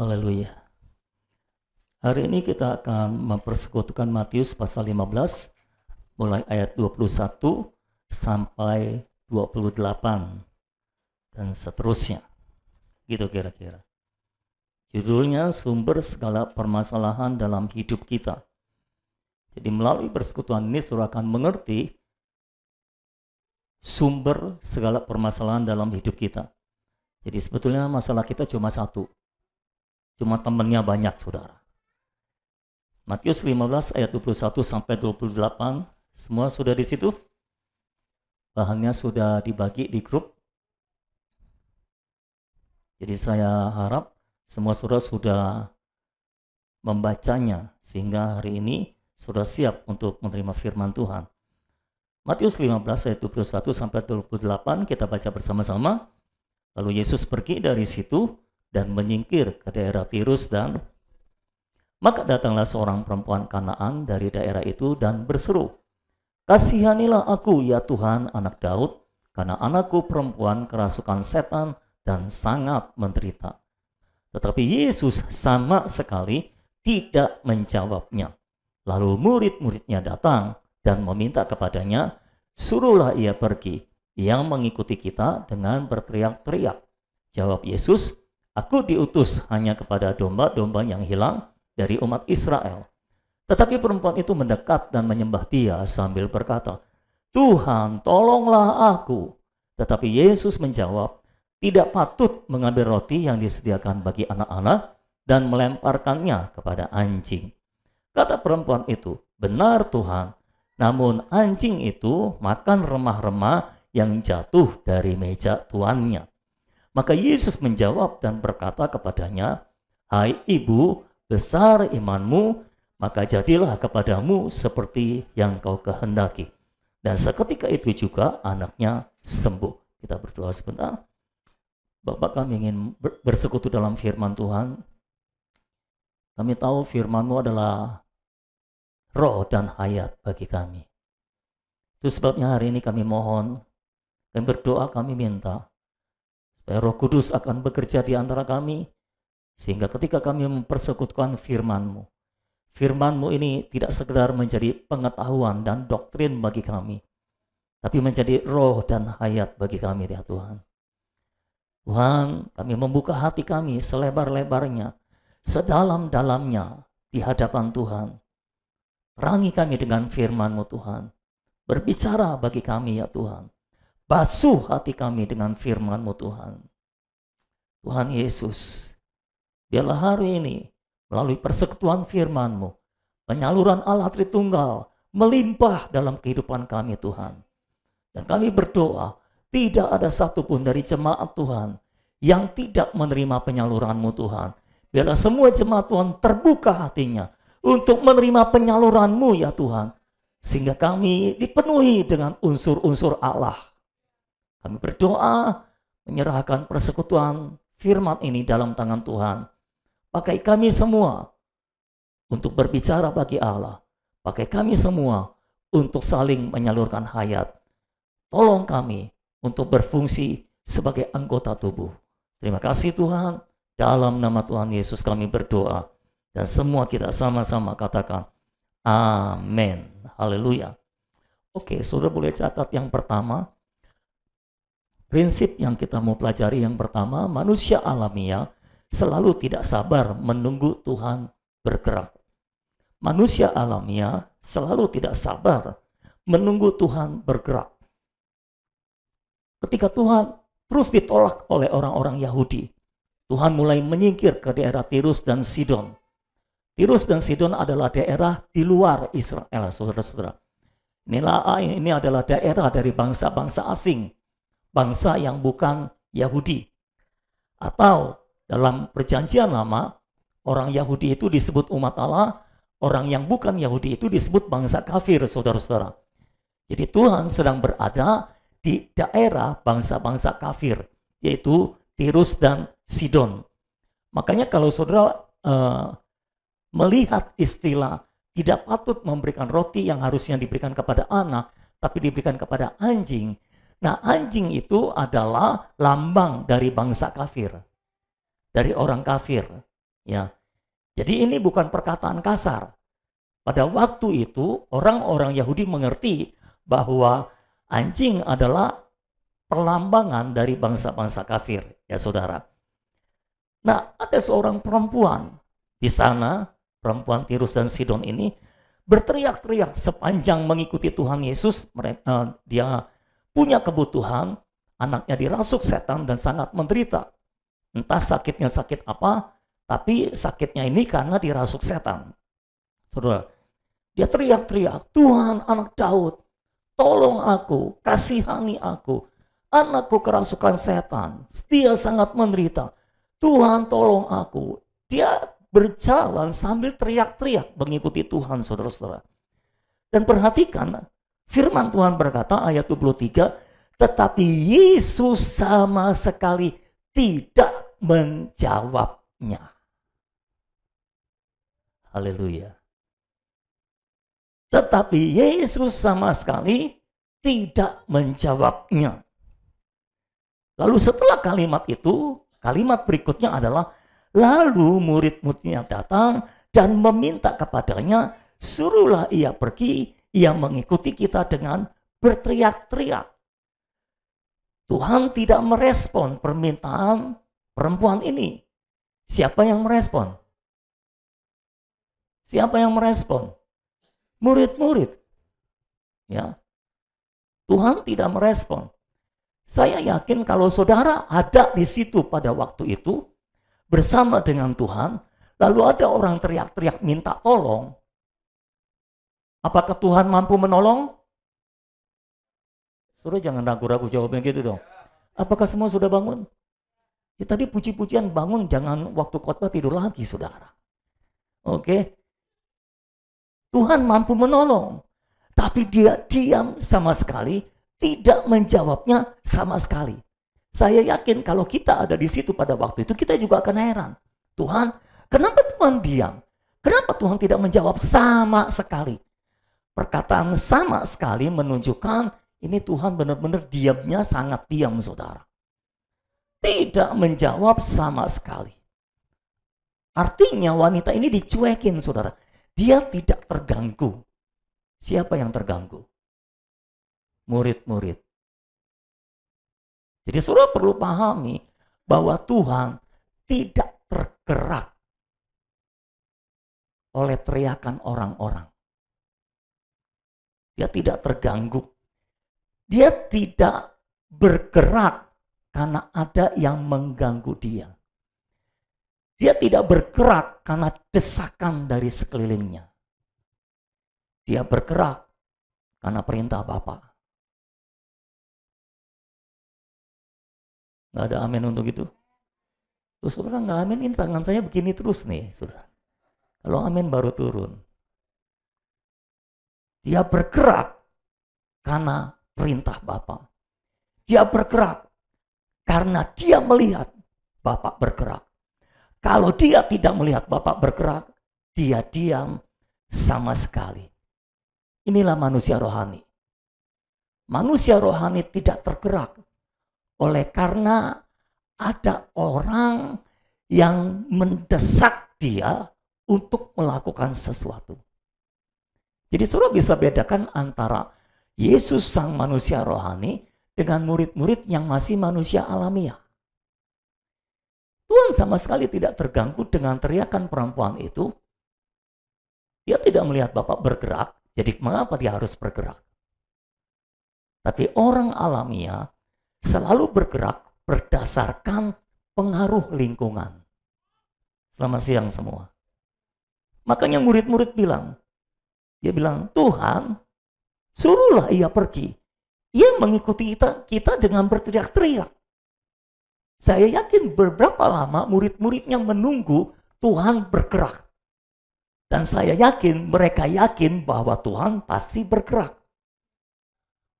Haleluya. Hari ini kita akan mempersekutukan Matius pasal 15 mulai ayat 21 sampai 28 dan seterusnya. Gitu kira-kira. Judulnya sumber segala permasalahan dalam hidup kita. Jadi melalui persekutuan ini saudara akan mengerti sumber segala permasalahan dalam hidup kita. Jadi sebetulnya masalah kita cuma satu. Cuma temannya banyak, saudara. Matius 15 ayat 21 sampai 28, semua sudah di situ? Bahannya sudah dibagi di grup. Jadi saya harap semua saudara sudah membacanya sehingga hari ini sudah siap untuk menerima firman Tuhan. Matius 15 ayat 21 sampai 28 kita baca bersama-sama. Lalu Yesus pergi dari situ dan menyingkir ke daerah Tirus dan maka datanglah seorang perempuan Kanaan dari daerah itu dan berseru, "Kasihanilah aku ya Tuhan, anak Daud, karena anakku perempuan kerasukan setan dan sangat menderita." Tetapi Yesus sama sekali tidak menjawabnya. Lalu murid-muridnya datang dan meminta kepadanya, "Suruhlah ia pergi, yang mengikuti kita," dengan berteriak-teriak. Jawab Yesus, "Aku diutus hanya kepada domba-domba yang hilang dari umat Israel." Tetapi perempuan itu mendekat dan menyembah Dia sambil berkata, "Tuhan, tolonglah aku." Tetapi Yesus menjawab, "Tidak patut mengambil roti yang disediakan bagi anak-anak dan melemparkannya kepada anjing." Kata perempuan itu, "Benar Tuhan, namun anjing itu makan remah-remah yang jatuh dari meja tuannya." Maka Yesus menjawab dan berkata kepadanya, "Hai ibu, besar imanmu, maka jadilah kepadamu seperti yang kau kehendaki." Dan seketika itu juga anaknya sembuh. Kita berdoa sebentar. Bapak, kami ingin bersekutu dalam firman Tuhan. Kami tahu firman-Mu adalah roh dan hayat bagi kami. Itu sebabnya hari ini kami mohon, kami berdoa, kami minta supaya Roh Kudus akan bekerja di antara kami, sehingga ketika kami mempersekutukan firman-Mu, firman-Mu ini tidak sekedar menjadi pengetahuan dan doktrin bagi kami, tapi menjadi roh dan hayat bagi kami ya Tuhan. Tuhan, kami membuka hati kami selebar-lebarnya, sedalam-dalamnya di hadapan Tuhan. Terangi kami dengan firman-Mu Tuhan. Berbicara bagi kami ya Tuhan. Basuh hati kami dengan firman-Mu Tuhan. Tuhan Yesus, biarlah hari ini melalui persekutuan firman-Mu, penyaluran Allah Tritunggal melimpah dalam kehidupan kami Tuhan. Dan kami berdoa, tidak ada satupun dari jemaat Tuhan yang tidak menerima penyaluran-Mu Tuhan. Biarlah semua jemaat Tuhan terbuka hatinya untuk menerima penyaluran-Mu ya Tuhan. Sehingga kami dipenuhi dengan unsur-unsur Allah. Kami berdoa menyerahkan persekutuan firman ini dalam tangan Tuhan. Pakai kami semua untuk berbicara bagi Allah. Pakai kami semua untuk saling menyalurkan hayat. Tolong kami untuk berfungsi sebagai anggota tubuh. Terima kasih Tuhan. Dalam nama Tuhan Yesus kami berdoa. Dan semua kita sama-sama katakan amin. Haleluya. Oke, saudara boleh catat yang pertama. Prinsip yang kita mau pelajari yang pertama, manusia alamiah selalu tidak sabar menunggu Tuhan bergerak. Manusia alamiah selalu tidak sabar menunggu Tuhan bergerak. Ketika Tuhan terus ditolak oleh orang-orang Yahudi, Tuhan mulai menyingkir ke daerah Tirus dan Sidon. Tirus dan Sidon adalah daerah di luar Israel, saudara-saudara. Ini adalah daerah dari bangsa-bangsa asing, bangsa yang bukan Yahudi. Atau dalam perjanjian lama, orang Yahudi itu disebut umat Allah, orang yang bukan Yahudi itu disebut bangsa kafir, saudara-saudara. Jadi Tuhan sedang berada di daerah bangsa-bangsa kafir, yaitu Tirus dan Sidon. Makanya kalau saudara melihat istilah tidak patut memberikan roti yang harusnya diberikan kepada anak, tapi diberikan kepada anjing. Nah, anjing itu adalah lambang dari bangsa kafir, dari orang kafir. Ya, jadi ini bukan perkataan kasar. Pada waktu itu orang-orang Yahudi mengerti bahwa anjing adalah perlambangan dari bangsa-bangsa kafir, ya saudara. Nah, ada seorang perempuan di sana, perempuan Tirus dan Sidon ini berteriak-teriak sepanjang mengikuti Tuhan Yesus. Dia punya kebutuhan, anaknya dirasuk setan dan sangat menderita. Entah sakitnya sakit apa, tapi sakitnya ini karena dirasuk setan. Saudara, dia teriak-teriak, Tuhan anak Daud, tolong aku, kasihani aku. Anakku kerasukan setan, dia sangat menderita. Tuhan tolong aku. Dia berjalan sambil teriak-teriak mengikuti Tuhan, saudara-saudara. Dan perhatikan, firman Tuhan berkata ayat 23, tetapi Yesus sama sekali tidak menjawabnya. Haleluya. Tetapi Yesus sama sekali tidak menjawabnya. Lalu setelah kalimat itu, kalimat berikutnya adalah, lalu murid-muridnya datang dan meminta kepadanya, suruhlah ia pergi, ia mengikuti kita dengan berteriak-teriak. Tuhan tidak merespon permintaan perempuan ini. Siapa yang merespon? Siapa yang merespon? Murid-murid. Ya. Tuhan tidak merespon. Saya yakin kalau saudara ada di situ pada waktu itu bersama dengan Tuhan, lalu ada orang teriak-teriak minta tolong, apakah Tuhan mampu menolong? Saudara jangan ragu-ragu jawabnya gitu dong. Apakah semua sudah bangun? Ya, tadi puji-pujian bangun, jangan waktu khotbah tidur lagi, saudara. Oke. Tuhan mampu menolong, tapi dia diam sama sekali, tidak menjawabnya sama sekali. Saya yakin kalau kita ada di situ pada waktu itu, kita juga akan heran. Tuhan, kenapa Tuhan diam? Kenapa Tuhan tidak menjawab sama sekali? Perkataan sama sekali menunjukkan ini Tuhan benar-benar diamnya sangat diam, saudara. Tidak menjawab sama sekali. Artinya wanita ini dicuekin, saudara. Dia tidak terganggu. Siapa yang terganggu? Murid-murid. Jadi saudara perlu pahami bahwa Tuhan tidak tergerak oleh teriakan orang-orang. Dia tidak terganggu. Dia tidak bergerak karena ada yang mengganggu dia. Dia tidak bergerak karena desakan dari sekelilingnya. Dia bergerak karena perintah Bapa. Nggak ada amin untuk itu. Terus saudara nggak amin, ini tangan saya begini terus nih, saudara. Kalau amin baru turun. Dia bergerak karena perintah Bapa. Dia bergerak karena dia melihat Bapa bergerak. Kalau dia tidak melihat Bapa bergerak, dia diam sama sekali. Inilah manusia rohani. Manusia rohani tidak tergerak oleh karena ada orang yang mendesak dia untuk melakukan sesuatu. Jadi saudara bisa bedakan antara Yesus sang manusia rohani dengan murid-murid yang masih manusia alamiah. Tuhan sama sekali tidak terganggu dengan teriakan perempuan itu. Dia tidak melihat Bapa bergerak, jadi mengapa dia harus bergerak? Tapi orang alamiah selalu bergerak berdasarkan pengaruh lingkungan. Selamat siang semua. Makanya murid-murid bilang, dia bilang, Tuhan, suruhlah ia pergi. Ia mengikuti kita dengan berteriak-teriak. Saya yakin beberapa lama murid-muridnya menunggu Tuhan bergerak. Dan saya yakin mereka yakin bahwa Tuhan pasti bergerak.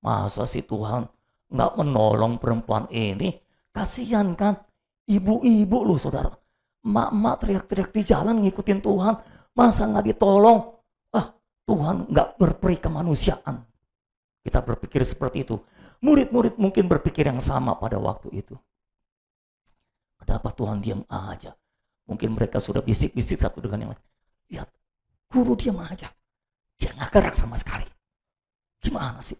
Masa sih Tuhan nggak menolong perempuan ini? Kasihan kan? Ibu-ibu loh saudara. Mak-mak teriak-teriak di jalan ngikutin Tuhan. Masa nggak ditolong? Tuhan nggak berperi kemanusiaan. Kita berpikir seperti itu. Murid-murid mungkin berpikir yang sama pada waktu itu. Kenapa Tuhan diam aja? Mungkin mereka sudah bisik-bisik satu dengan yang lain. Lihat, guru dia mengajak. Dia nggak gerak sama sekali. Gimana sih?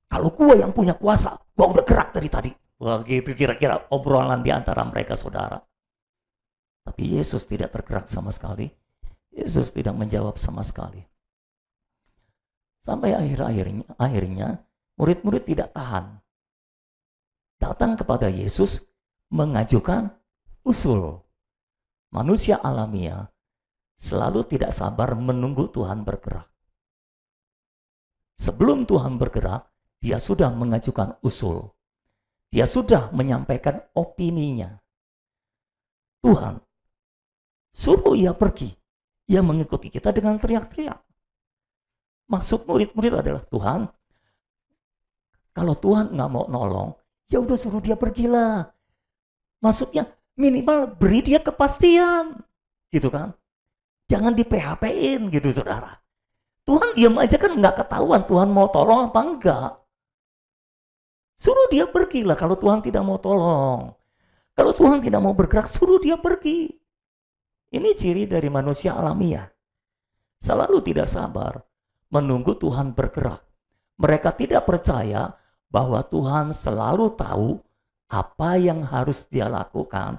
Kalau gua yang punya kuasa, gua udah gerak dari tadi. Wah, gitu kira-kira obrolan di antara mereka, saudara. Tapi Yesus tidak tergerak sama sekali. Yesus tidak menjawab sama sekali. Sampai akhirnya murid-murid tidak tahan. Datang kepada Yesus mengajukan usul. Manusia alamiah selalu tidak sabar menunggu Tuhan bergerak. Sebelum Tuhan bergerak, dia sudah mengajukan usul. Dia sudah menyampaikan opininya. Tuhan, suruh ia pergi. Ia mengikuti kita dengan teriak-teriak. Maksud murid-murid adalah, Tuhan, kalau Tuhan nggak mau nolong, ya udah suruh dia pergilah. Maksudnya minimal beri dia kepastian, gitu kan? Jangan di PHP-in gitu, saudara. Tuhan diam aja kan nggak ketahuan Tuhan mau tolong apa enggak. Suruh dia pergilah kalau Tuhan tidak mau tolong. Kalau Tuhan tidak mau bergerak, suruh dia pergi. Ini ciri dari manusia alamiah. Selalu tidak sabar menunggu Tuhan bergerak. Mereka tidak percaya bahwa Tuhan selalu tahu apa yang harus dia lakukan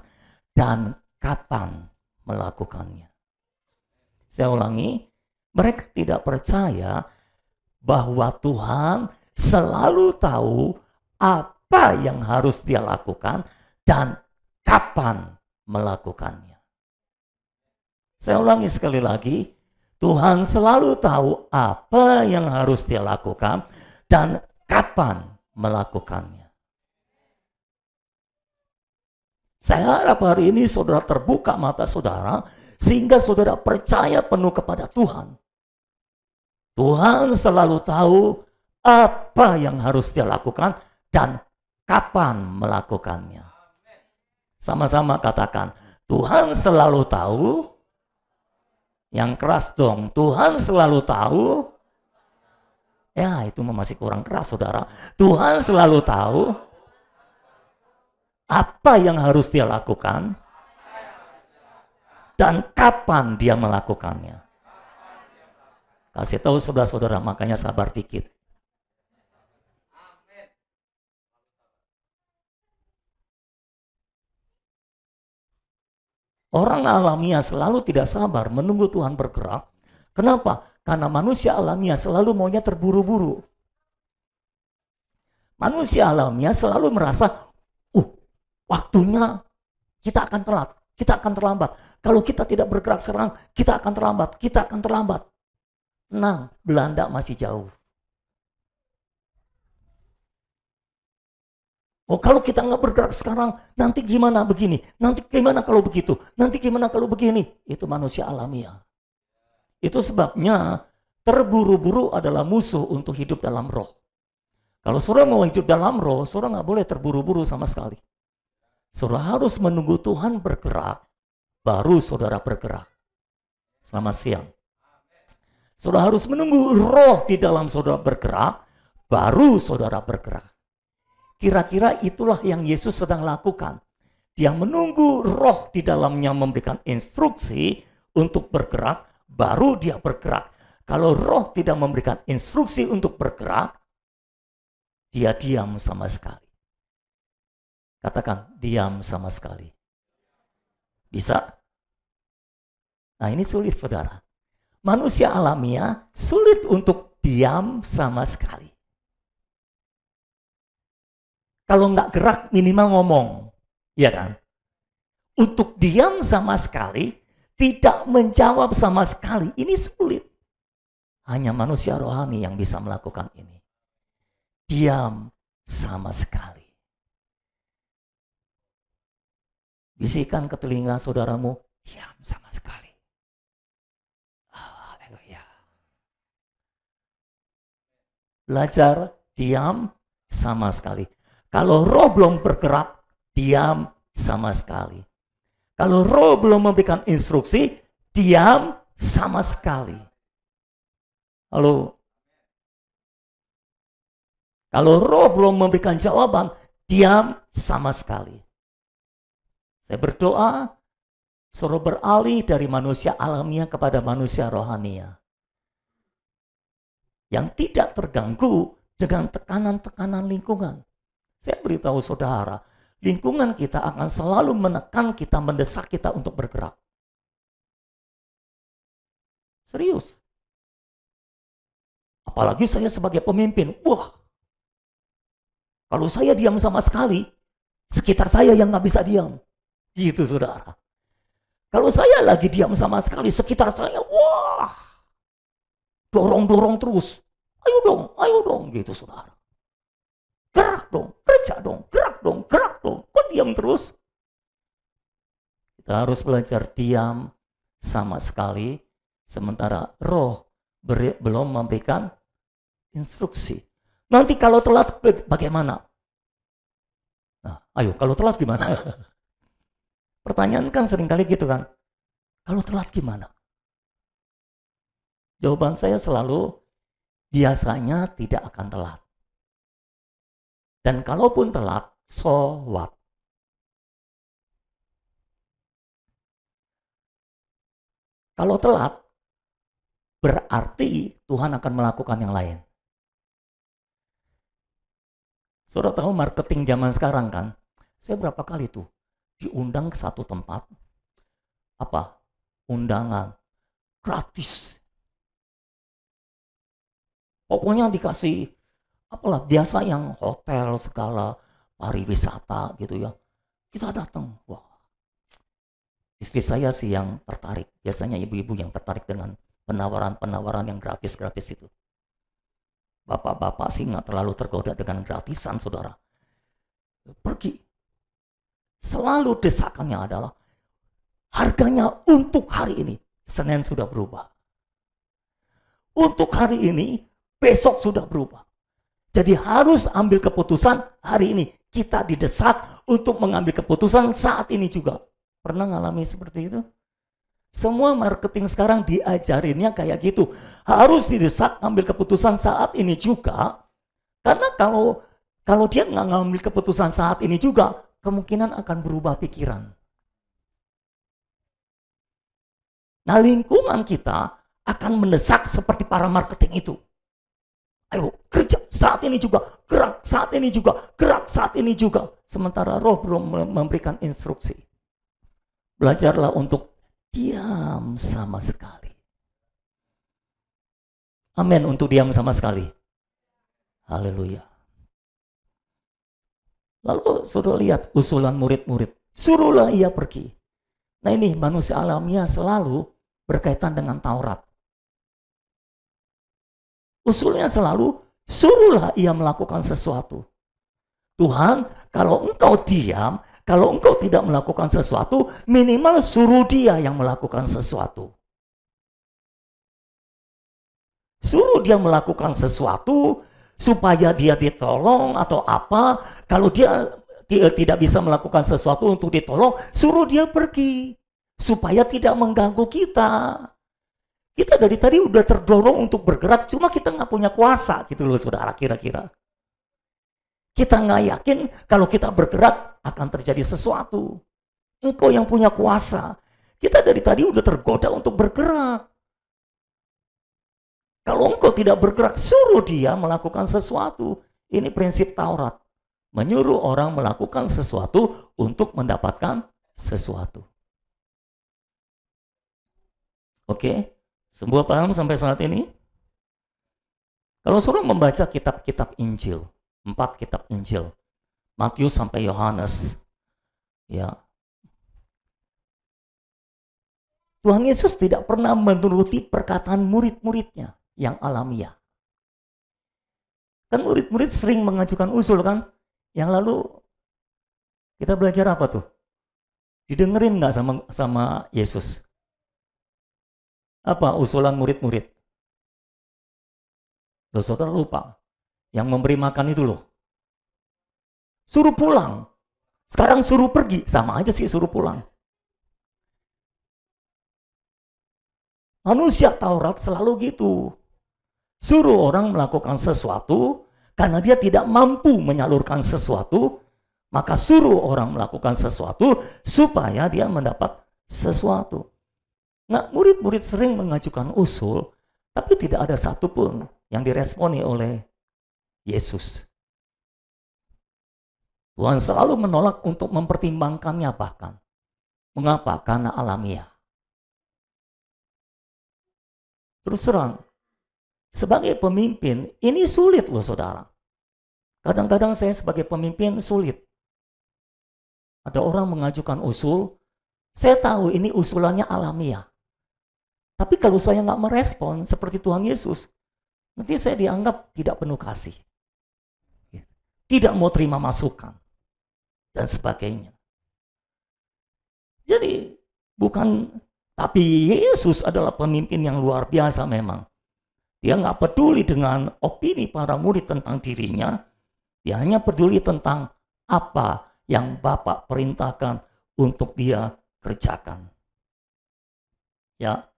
dan kapan melakukannya. Saya ulangi, mereka tidak percaya bahwa Tuhan selalu tahu apa yang harus dia lakukan dan kapan melakukannya. Saya ulangi sekali lagi, Tuhan selalu tahu apa yang harus dia lakukan dan kapan melakukannya. Saya harap hari ini saudara terbuka mata saudara, sehingga saudara percaya penuh kepada Tuhan. Tuhan selalu tahu apa yang harus dia lakukan dan kapan melakukannya. Sama-sama katakan, Tuhan selalu tahu. Yang keras dong, Tuhan selalu tahu. Ya, itu masih kurang keras, saudara. Tuhan selalu tahu apa yang harus dia lakukan dan kapan dia melakukannya. Kasih tahu saudara-saudara, makanya sabar dikit. Orang alamiah selalu tidak sabar menunggu Tuhan bergerak. Kenapa? Karena manusia alamiah selalu maunya terburu-buru. Manusia alamiah selalu merasa, waktunya kita akan telat, kita akan terlambat. Kalau kita tidak bergerak sekarang, kita akan terlambat. Tenang, Belanda masih jauh. Kalau kita nggak bergerak sekarang, nanti gimana begini? Nanti gimana kalau begitu? Nanti gimana kalau begini? Itu manusia alamiah. Itu sebabnya terburu-buru adalah musuh untuk hidup dalam roh. Kalau saudara mau hidup dalam roh, saudara nggak boleh terburu-buru sama sekali. Saudara harus menunggu Tuhan bergerak, baru saudara bergerak. Selamat siang. Saudara harus menunggu roh di dalam saudara bergerak, baru saudara bergerak. Kira-kira itulah yang Yesus sedang lakukan. Dia menunggu roh di dalamnya memberikan instruksi untuk bergerak, baru dia bergerak. Kalau roh tidak memberikan instruksi untuk bergerak, dia diam sama sekali. Katakan, diam sama sekali. Bisa? Nah, ini sulit, saudara. Manusia alamiah sulit untuk diam sama sekali. Kalau nggak gerak minimal ngomong, ya kan? Untuk diam sama sekali, tidak menjawab sama sekali, ini sulit. Hanya manusia rohani yang bisa melakukan ini. Diam sama sekali. Bisikan ke telinga saudaramu, diam sama sekali. Haleluya. Belajar diam sama sekali. Kalau roh belum bergerak, diam sama sekali. Kalau roh belum memberikan instruksi, diam sama sekali. Halo. Kalau roh belum memberikan jawaban, diam sama sekali. Saya berdoa, suruh beralih dari manusia alamiah kepada manusia rohania. Yang tidak terganggu dengan tekanan-tekanan lingkungan. Saya beritahu saudara, lingkungan kita akan selalu menekan kita, mendesak kita untuk bergerak. Serius. Apalagi saya sebagai pemimpin, wah, kalau saya diam sama sekali, sekitar saya yang nggak bisa diam. Gitu saudara. Kalau saya lagi diam sama sekali, sekitar saya, wah, dorong-dorong terus. Ayo dong, gitu saudara. Gerak dong, kerja dong, gerak dong. Kok diam terus? Kita harus belajar diam sama sekali, sementara roh belum memberikan instruksi. Nanti kalau telat bagaimana? Nah, ayo kalau telat gimana? Pertanyaan kan seringkali gitu kan. Kalau telat gimana? Jawaban saya selalu, biasanya tidak akan telat. Dan kalaupun telat, so what? Kalau telat, berarti Tuhan akan melakukan yang lain. Saudara tahu marketing zaman sekarang kan? Saya berapa kali tuh diundang ke satu tempat, undangan gratis. Pokoknya dikasih biasa yang hotel segala, pariwisata gitu ya. Kita datang, wah. Istri saya sih yang tertarik. Biasanya ibu-ibu yang tertarik dengan penawaran-penawaran yang gratis-gratis itu. Bapak-bapak sih nggak terlalu tergoda dengan gratisan, saudara. Pergi. Selalu desakannya adalah harganya untuk hari ini. Senin sudah berubah. Untuk hari ini, besok sudah berubah. Jadi harus ambil keputusan hari ini. Kita didesak untuk mengambil keputusan saat ini juga. Pernah ngalami seperti itu? Semua marketing sekarang diajarinnya kayak gitu. Harus didesak ambil keputusan saat ini juga. Karena kalau dia nggak ngambil keputusan saat ini juga, kemungkinan akan berubah pikiran. Nah, lingkungan kita akan mendesak seperti para marketing itu. Ayo kerja saat ini juga, gerak saat ini juga, gerak saat ini juga. Sementara roh belum memberikan instruksi. Belajarlah untuk diam sama sekali. Amin, untuk diam sama sekali. Haleluya. Lalu saudara lihat usulan murid-murid. Suruhlah ia pergi. Nah ini manusia alamiah selalu berkaitan dengan Taurat. Usulnya selalu, suruhlah ia melakukan sesuatu. Tuhan, kalau engkau diam, kalau engkau tidak melakukan sesuatu, minimal suruh dia yang melakukan sesuatu. Suruh dia melakukan sesuatu, supaya dia ditolong atau apa. Kalau dia tidak bisa melakukan sesuatu untuk ditolong, suruh dia pergi. Supaya tidak mengganggu kita. Kita dari tadi udah terdorong untuk bergerak, cuma kita nggak punya kuasa gitu loh saudara, kira-kira. Kita nggak yakin kalau kita bergerak akan terjadi sesuatu. Engkau yang punya kuasa. Kita dari tadi udah tergoda untuk bergerak. Kalau engkau tidak bergerak, suruh dia melakukan sesuatu. Ini prinsip Taurat. Menyuruh orang melakukan sesuatu untuk mendapatkan sesuatu. Oke? Semua paham sampai saat ini? Kalau saudara membaca kitab-kitab Injil, 4 kitab Injil, Matius sampai Yohanes, ya, Tuhan Yesus tidak pernah menuruti perkataan murid-muridnya yang alamiah. Kan murid-murid sering mengajukan usul kan, yang lalu kita belajar apa tuh? Didengerin nggak sama Yesus? Apa usulan murid-murid? Loh saudara lupa, yang memberi makan itu loh. Suruh pulang. Sekarang suruh pergi, sama aja sih suruh pulang. Manusia Taurat selalu gitu. Suruh orang melakukan sesuatu, karena dia tidak mampu menyalurkan sesuatu, maka suruh orang melakukan sesuatu supaya dia mendapat sesuatu. Nah, murid-murid sering mengajukan usul, tapi tidak ada satupun yang diresponi oleh Yesus. Tuhan selalu menolak untuk mempertimbangkannya bahkan. Mengapa? Karena alamiah. Terus terang, sebagai pemimpin, ini sulit loh saudara. Kadang-kadang saya sebagai pemimpin sulit. Ada orang mengajukan usul, saya tahu ini usulannya alamiah. Tapi kalau saya nggak merespon seperti Tuhan Yesus, nanti saya dianggap tidak penuh kasih. Tidak mau terima masukan. Dan sebagainya. Jadi tapi Yesus adalah pemimpin yang luar biasa memang. Dia nggak peduli dengan opini para murid tentang dirinya. Dia hanya peduli tentang apa yang Bapa perintahkan untuk dia kerjakan. Ya,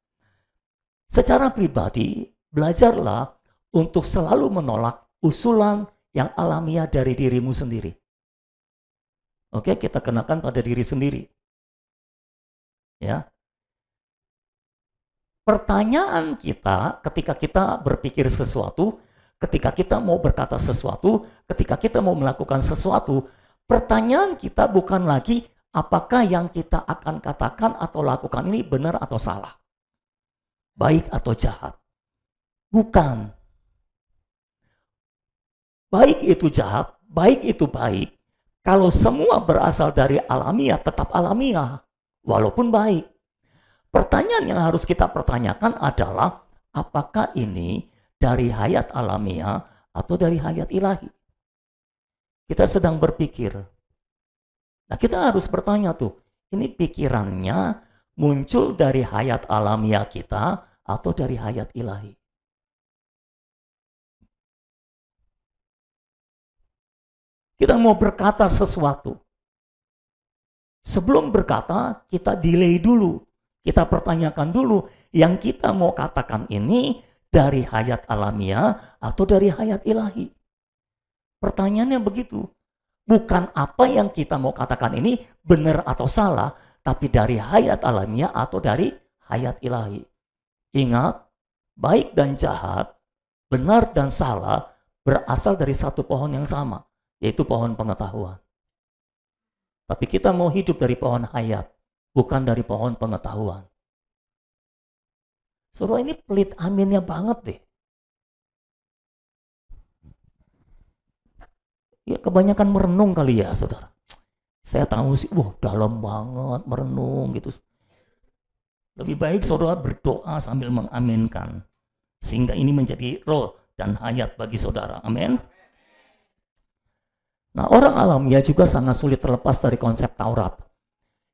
secara pribadi belajarlah untuk selalu menolak usulan yang alamiah dari dirimu sendiri. Oke, kita kenakan pada diri sendiri. Ya. Pertanyaan kita ketika kita berpikir sesuatu, ketika kita mau berkata sesuatu, ketika kita mau melakukan sesuatu, pertanyaan kita bukan lagi apakah yang kita akan katakan atau lakukan ini benar atau salah, baik atau jahat. Bukan. Baik itu jahat, baik itu baik. Kalau semua berasal dari alamiah, tetap alamiah, walaupun baik. Pertanyaan yang harus kita pertanyakan adalah, apakah ini dari hayat alamiah atau dari hayat ilahi? Kita sedang berpikir. Nah, kita harus bertanya tuh, ini pikirannya muncul dari hayat alamiah kita atau dari hayat ilahi? Kita mau berkata sesuatu. Sebelum berkata, kita delay dulu. Kita pertanyakan dulu, yang kita mau katakan ini dari hayat alamiah atau dari hayat ilahi? Pertanyaannya begitu. Bukan apa yang kita mau katakan ini benar atau salah, tapi dari hayat alamiah atau dari hayat ilahi. Ingat, baik dan jahat, benar dan salah berasal dari satu pohon yang sama, yaitu pohon pengetahuan. Tapi kita mau hidup dari pohon hayat, bukan dari pohon pengetahuan. Saudara, ini pelit aminnya banget deh. Ya kebanyakan merenung kali ya saudara. Saya tahu sih, dalam banget merenung gitu. Lebih baik saudara berdoa sambil mengaminkan. Sehingga ini menjadi roh dan hayat bagi saudara. Amin. Nah, orang alamiah juga sangat sulit terlepas dari konsep Taurat.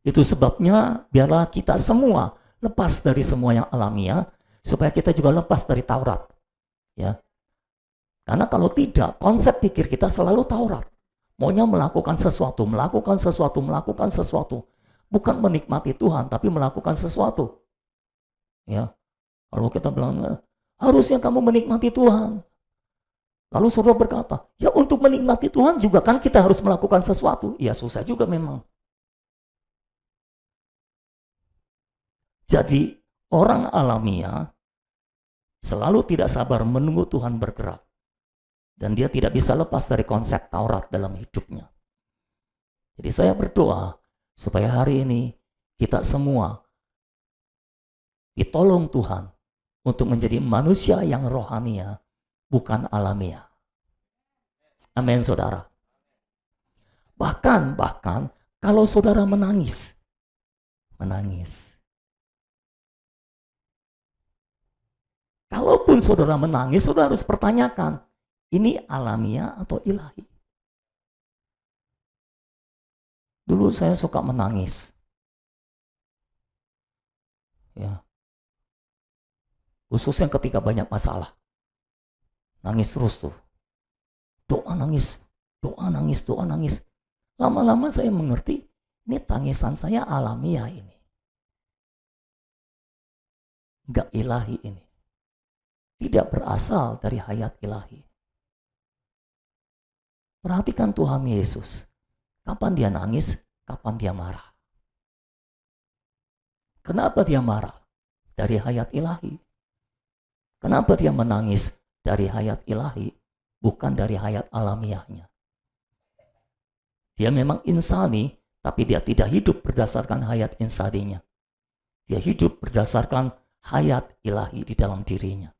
Itu sebabnya biarlah kita semua lepas dari semua yang alamiah, supaya kita juga lepas dari Taurat. Ya. Karena kalau tidak, konsep pikir kita selalu Taurat. Maunya melakukan sesuatu, melakukan sesuatu, melakukan sesuatu. Bukan menikmati Tuhan, tapi melakukan sesuatu. Ya. Kalau kita bilang, harusnya kamu menikmati Tuhan. Lalu saudara berkata, ya untuk menikmati Tuhan juga kan kita harus melakukan sesuatu. Ya susah juga memang. Jadi orang alamiah selalu tidak sabar menunggu Tuhan bergerak. Dan dia tidak bisa lepas dari konsep Taurat dalam hidupnya. Jadi saya berdoa supaya hari ini kita semua ditolong Tuhan untuk menjadi manusia yang rohania, bukan alamiah. Amin saudara. Bahkan kalau saudara menangis. Kalaupun saudara menangis, saudara harus pertanyakan, ini alamiah atau ilahi? Dulu saya suka menangis. Ya. Khususnya ketika banyak masalah. Nangis terus tuh. Doa nangis. Lama-lama saya mengerti, ini tangisan saya alamiah ini. Enggak ilahi ini. Tidak berasal dari hayat ilahi. Perhatikan Tuhan Yesus. Kapan dia nangis, kapan dia marah. Kenapa dia marah? Dari hayat ilahi. Kenapa dia menangis? Dari hayat ilahi, bukan dari hayat alamiahnya. Dia memang insani, tapi dia tidak hidup berdasarkan hayat insaninya. Dia hidup berdasarkan hayat ilahi di dalam dirinya.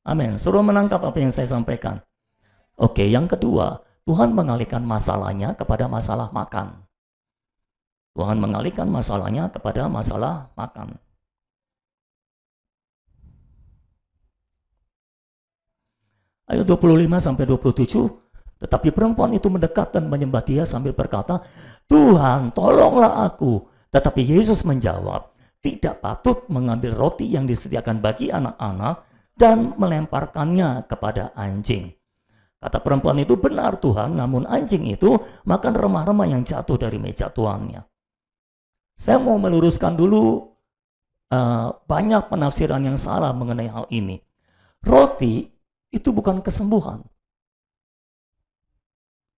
Amin. Suruh menangkap apa yang saya sampaikan. Oke, yang kedua, Tuhan mengalihkan masalahnya kepada masalah makan. Tuhan mengalihkan masalahnya kepada masalah makan. Ayat 25-27, tetapi perempuan itu mendekat dan menyembah dia sambil berkata, Tuhan, tolonglah aku. Tetapi Yesus menjawab, tidak patut mengambil roti yang disediakan bagi anak-anak dan melemparkannya kepada anjing. Kata perempuan itu, benar Tuhan, namun anjing itu makan remah-remah yang jatuh dari meja tuannya. Saya mau meluruskan dulu banyak penafsiran yang salah mengenai hal ini. Roti itu bukan kesembuhan.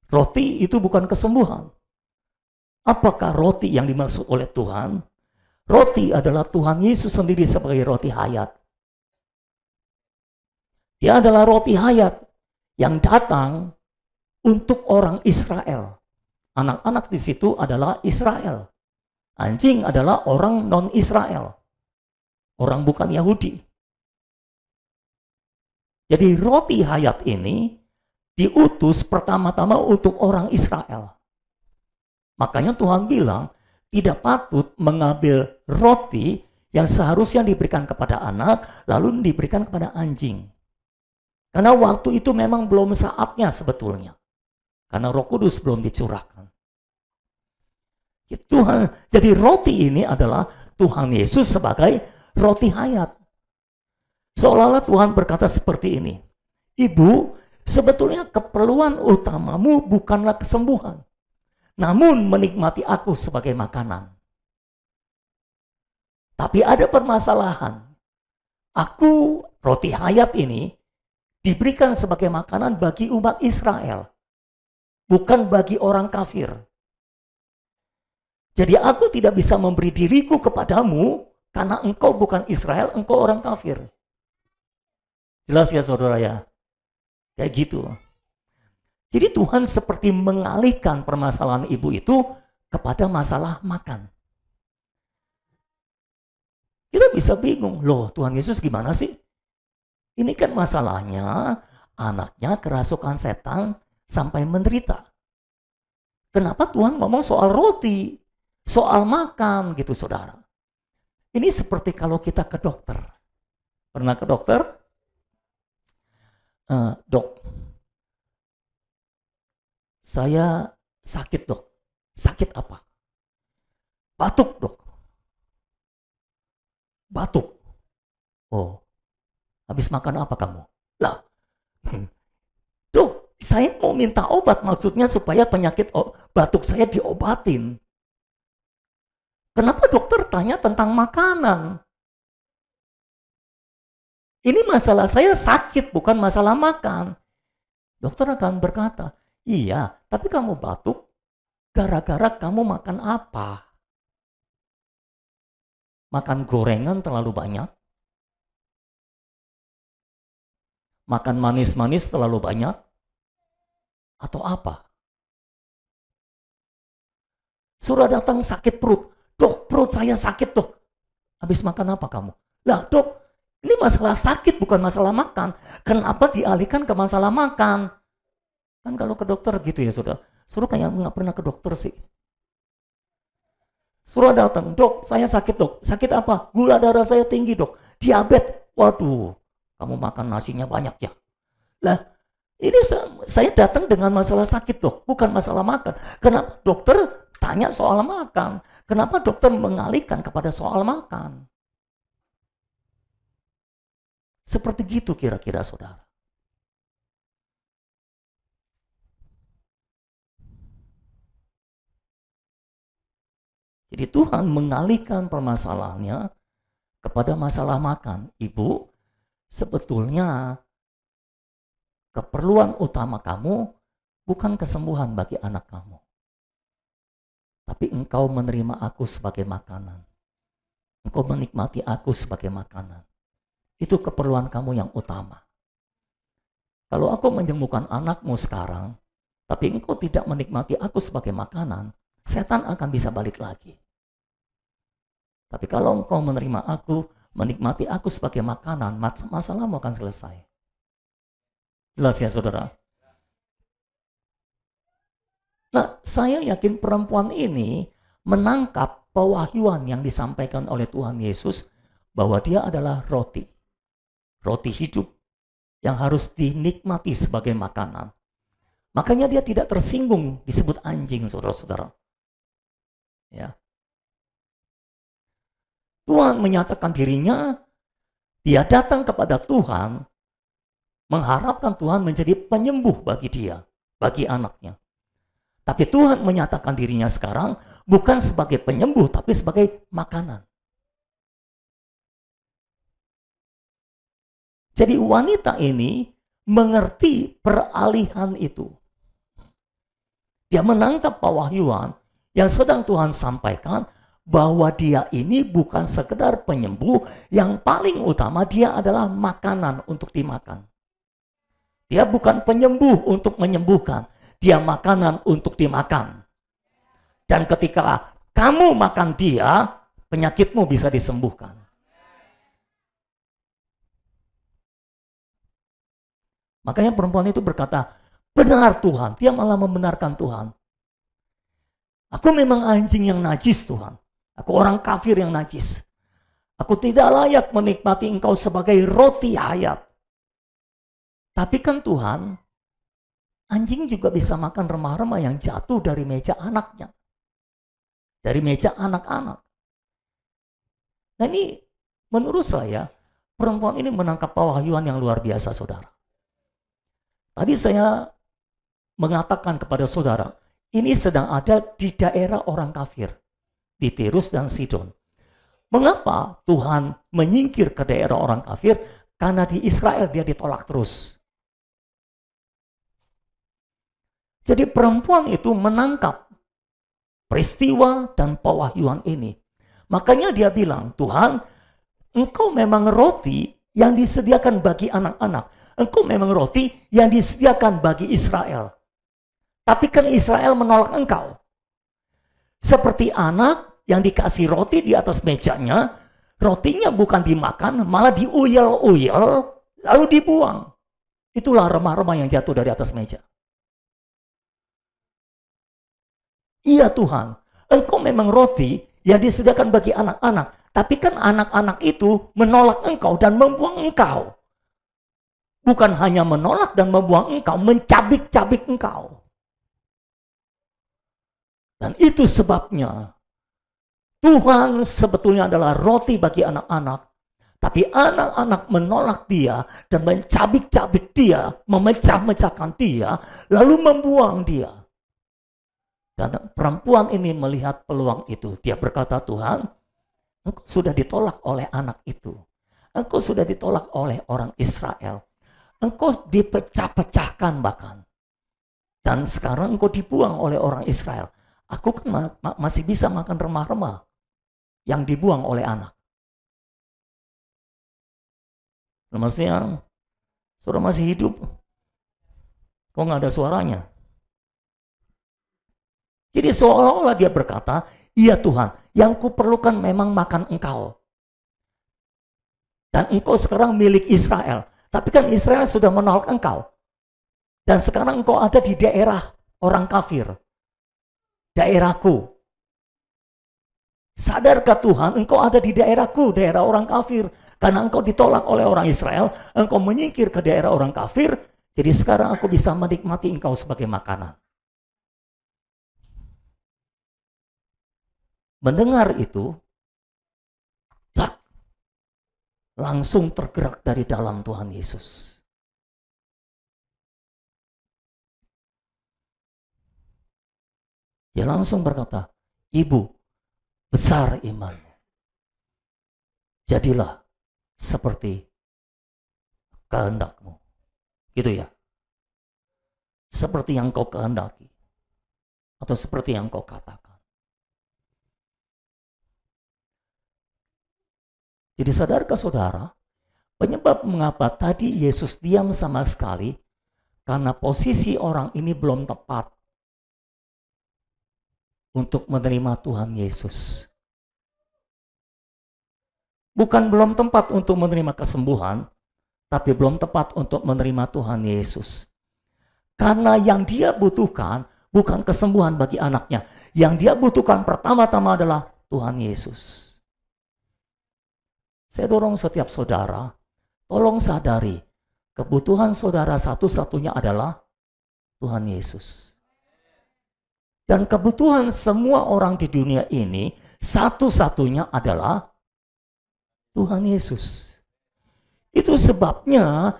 Roti itu bukan kesembuhan. Apakah roti yang dimaksud oleh Tuhan? Roti adalah Tuhan Yesus sendiri sebagai roti hayat. Dia adalah roti hayat yang datang untuk orang Israel. Anak-anak di situ adalah Israel. Anjing adalah orang non-Israel. Orang bukan Yahudi. Jadi roti hayat ini diutus pertama-tama untuk orang Israel. Makanya Tuhan bilang, tidak patut mengambil roti yang seharusnya diberikan kepada anak, lalu diberikan kepada anjing. Karena waktu itu memang belum saatnya sebetulnya. Karena Roh Kudus belum dicurahkan. Tuhan, jadi roti ini adalah Tuhan Yesus sebagai roti hayat. Seolah-olah Tuhan berkata seperti ini, Ibu, sebetulnya keperluan utamamu bukanlah kesembuhan, namun menikmati aku sebagai makanan. Tapi ada permasalahan. Aku, roti hayat ini, diberikan sebagai makanan bagi umat Israel, bukan bagi orang kafir. Jadi aku tidak bisa memberi diriku kepadamu karena engkau bukan Israel, engkau orang kafir. Jelas ya saudara ya? Kayak gitu. Jadi Tuhan seperti mengalihkan permasalahan ibu itu kepada masalah makan. Kita bisa bingung, loh Tuhan Yesus gimana sih? Ini kan masalahnya anaknya kerasukan setan sampai menderita. Kenapa Tuhan ngomong soal roti, soal makan gitu saudara? Ini seperti kalau kita ke dokter. Pernah ke dokter? Dok, saya sakit dok. Sakit apa? Batuk dok. Batuk. Oh, habis makan apa kamu? Lah, dok, saya mau minta obat maksudnya supaya penyakit batuk saya diobatin. Kenapa dokter tanya tentang makanan? Ini masalah saya sakit, bukan masalah makan. Dokter akan berkata, iya, tapi kamu batuk gara-gara kamu makan apa? Makan gorengan terlalu banyak? Makan manis-manis terlalu banyak? Atau apa? Sudah datang sakit perut. Dok, perut saya sakit dok. Habis makan apa kamu? Lah dok, ini masalah sakit bukan masalah makan. Kenapa dialihkan ke masalah makan? Kan kalau ke dokter gitu ya saudara. Suruh kayak nggak pernah ke dokter sih. Suruh datang, dok saya sakit dok. Sakit apa? Gula darah saya tinggi dok. Diabetes. Waduh, kamu makan nasinya banyak ya. Lah, ini saya datang dengan masalah sakit dok. Bukan masalah makan. Kenapa dokter tanya soal makan? Kenapa dokter mengalihkan kepada soal makan? Seperti gitu kira-kira saudara. Jadi Tuhan mengalihkan permasalahannya kepada masalah makan. Ibu, sebetulnya keperluan utama kamu bukan kesembuhan bagi anak kamu. Tapi engkau menerima aku sebagai makanan. engkau menikmati aku sebagai makanan. Itu keperluan kamu yang utama. Kalau aku menyembuhkan anakmu sekarang, tapi engkau tidak menikmati aku sebagai makanan, setan akan bisa balik lagi. Tapi kalau engkau menerima aku, menikmati aku sebagai makanan, masalahmu akan selesai. Jelas ya saudara? Nah, saya yakin perempuan ini menangkap pewahyuan yang disampaikan oleh Tuhan Yesus bahwa dia adalah roti. Roti hidup yang harus dinikmati sebagai makanan. Makanya dia tidak tersinggung disebut anjing, saudara-saudara. Ya. Tuhan menyatakan dirinya, dia datang kepada Tuhan, mengharapkan Tuhan menjadi penyembuh bagi dia, bagi anaknya. Tapi Tuhan menyatakan dirinya sekarang bukan sebagai penyembuh, tapi sebagai makanan. Jadi wanita ini mengerti peralihan itu. Dia menangkap pewahyuan yang sedang Tuhan sampaikan bahwa dia ini bukan sekedar penyembuh, yang paling utama dia adalah makanan untuk dimakan. Dia bukan penyembuh untuk menyembuhkan, dia makanan untuk dimakan. Dan ketika kamu makan dia, penyakitmu bisa disembuhkan. Makanya perempuan itu berkata, benar Tuhan. Dia malah membenarkan Tuhan. Aku memang anjing yang najis Tuhan. Aku orang kafir yang najis. Aku tidak layak menikmati engkau sebagai roti hayat. Tapi kan Tuhan, anjing juga bisa makan remah-remah yang jatuh dari meja anaknya. Dari meja anak-anak. Nah ini menurut saya, perempuan ini menangkap pewahyuan yang luar biasa saudara. Tadi saya mengatakan kepada saudara, ini sedang ada di daerah orang kafir, di Tirus dan Sidon. Mengapa Tuhan menyingkir ke daerah orang kafir? Karena di Israel dia ditolak terus. Jadi perempuan itu menangkap peristiwa dan pewahyuan ini. Makanya dia bilang, Tuhan, engkau memang roti yang disediakan bagi anak-anak. Engkau memang roti yang disediakan bagi Israel. Tapi kan Israel menolak engkau. Seperti anak yang dikasih roti di atas mejanya, rotinya bukan dimakan, malah diuyel-uyel, lalu dibuang. Itulah remah-remah yang jatuh dari atas meja. Iya Tuhan, engkau memang roti yang disediakan bagi anak-anak. Tapi kan anak-anak itu menolak engkau dan membuang engkau. Bukan hanya menolak dan membuang engkau, mencabik-cabik engkau. Dan itu sebabnya Tuhan sebetulnya adalah roti bagi anak-anak. Tapi anak-anak menolak dia dan mencabik-cabik dia, memecah-mecahkan dia, lalu membuang dia. Dan perempuan ini melihat peluang itu. Dia berkata, Tuhan, engkau sudah ditolak oleh anak itu. Engkau sudah ditolak oleh orang Israel. Engkau dipecah-pecahkan bahkan. Dan sekarang engkau dibuang oleh orang Israel. Aku kan masih bisa makan remah-remah yang dibuang oleh anak. Selamat siang. Saudara masih hidup? Kok nggak ada suaranya? Jadi seolah-olah dia berkata, iya Tuhan, yang kuperlukan memang makan engkau. Dan engkau sekarang milik Israel. Tapi kan Israel sudah menolak engkau. Dan sekarang engkau ada di daerah orang kafir. Daerahku. Sadarkah Tuhan, engkau ada di daerahku, daerah orang kafir. Karena engkau ditolak oleh orang Israel, engkau menyingkir ke daerah orang kafir. Jadi sekarang aku bisa menikmati engkau sebagai makanan. Mendengar itu, langsung tergerak dari dalam Tuhan Yesus. Dia langsung berkata, Ibu, besar imanmu. Jadilah seperti kehendakmu. Gitu ya. Seperti yang kau kehendaki. Atau seperti yang kau katakan. Jadi sadarkah saudara, penyebab mengapa tadi Yesus diam sama sekali, karena posisi orang ini belum tepat untuk menerima Tuhan Yesus. Bukan belum tepat untuk menerima kesembuhan, tapi belum tepat untuk menerima Tuhan Yesus. Karena yang dia butuhkan bukan kesembuhan bagi anaknya. Yang dia butuhkan pertama-tama adalah Tuhan Yesus. Saya dorong setiap saudara, tolong sadari, kebutuhan saudara satu-satunya adalah Tuhan Yesus. Dan kebutuhan semua orang di dunia ini satu-satunya adalah Tuhan Yesus. Itu sebabnya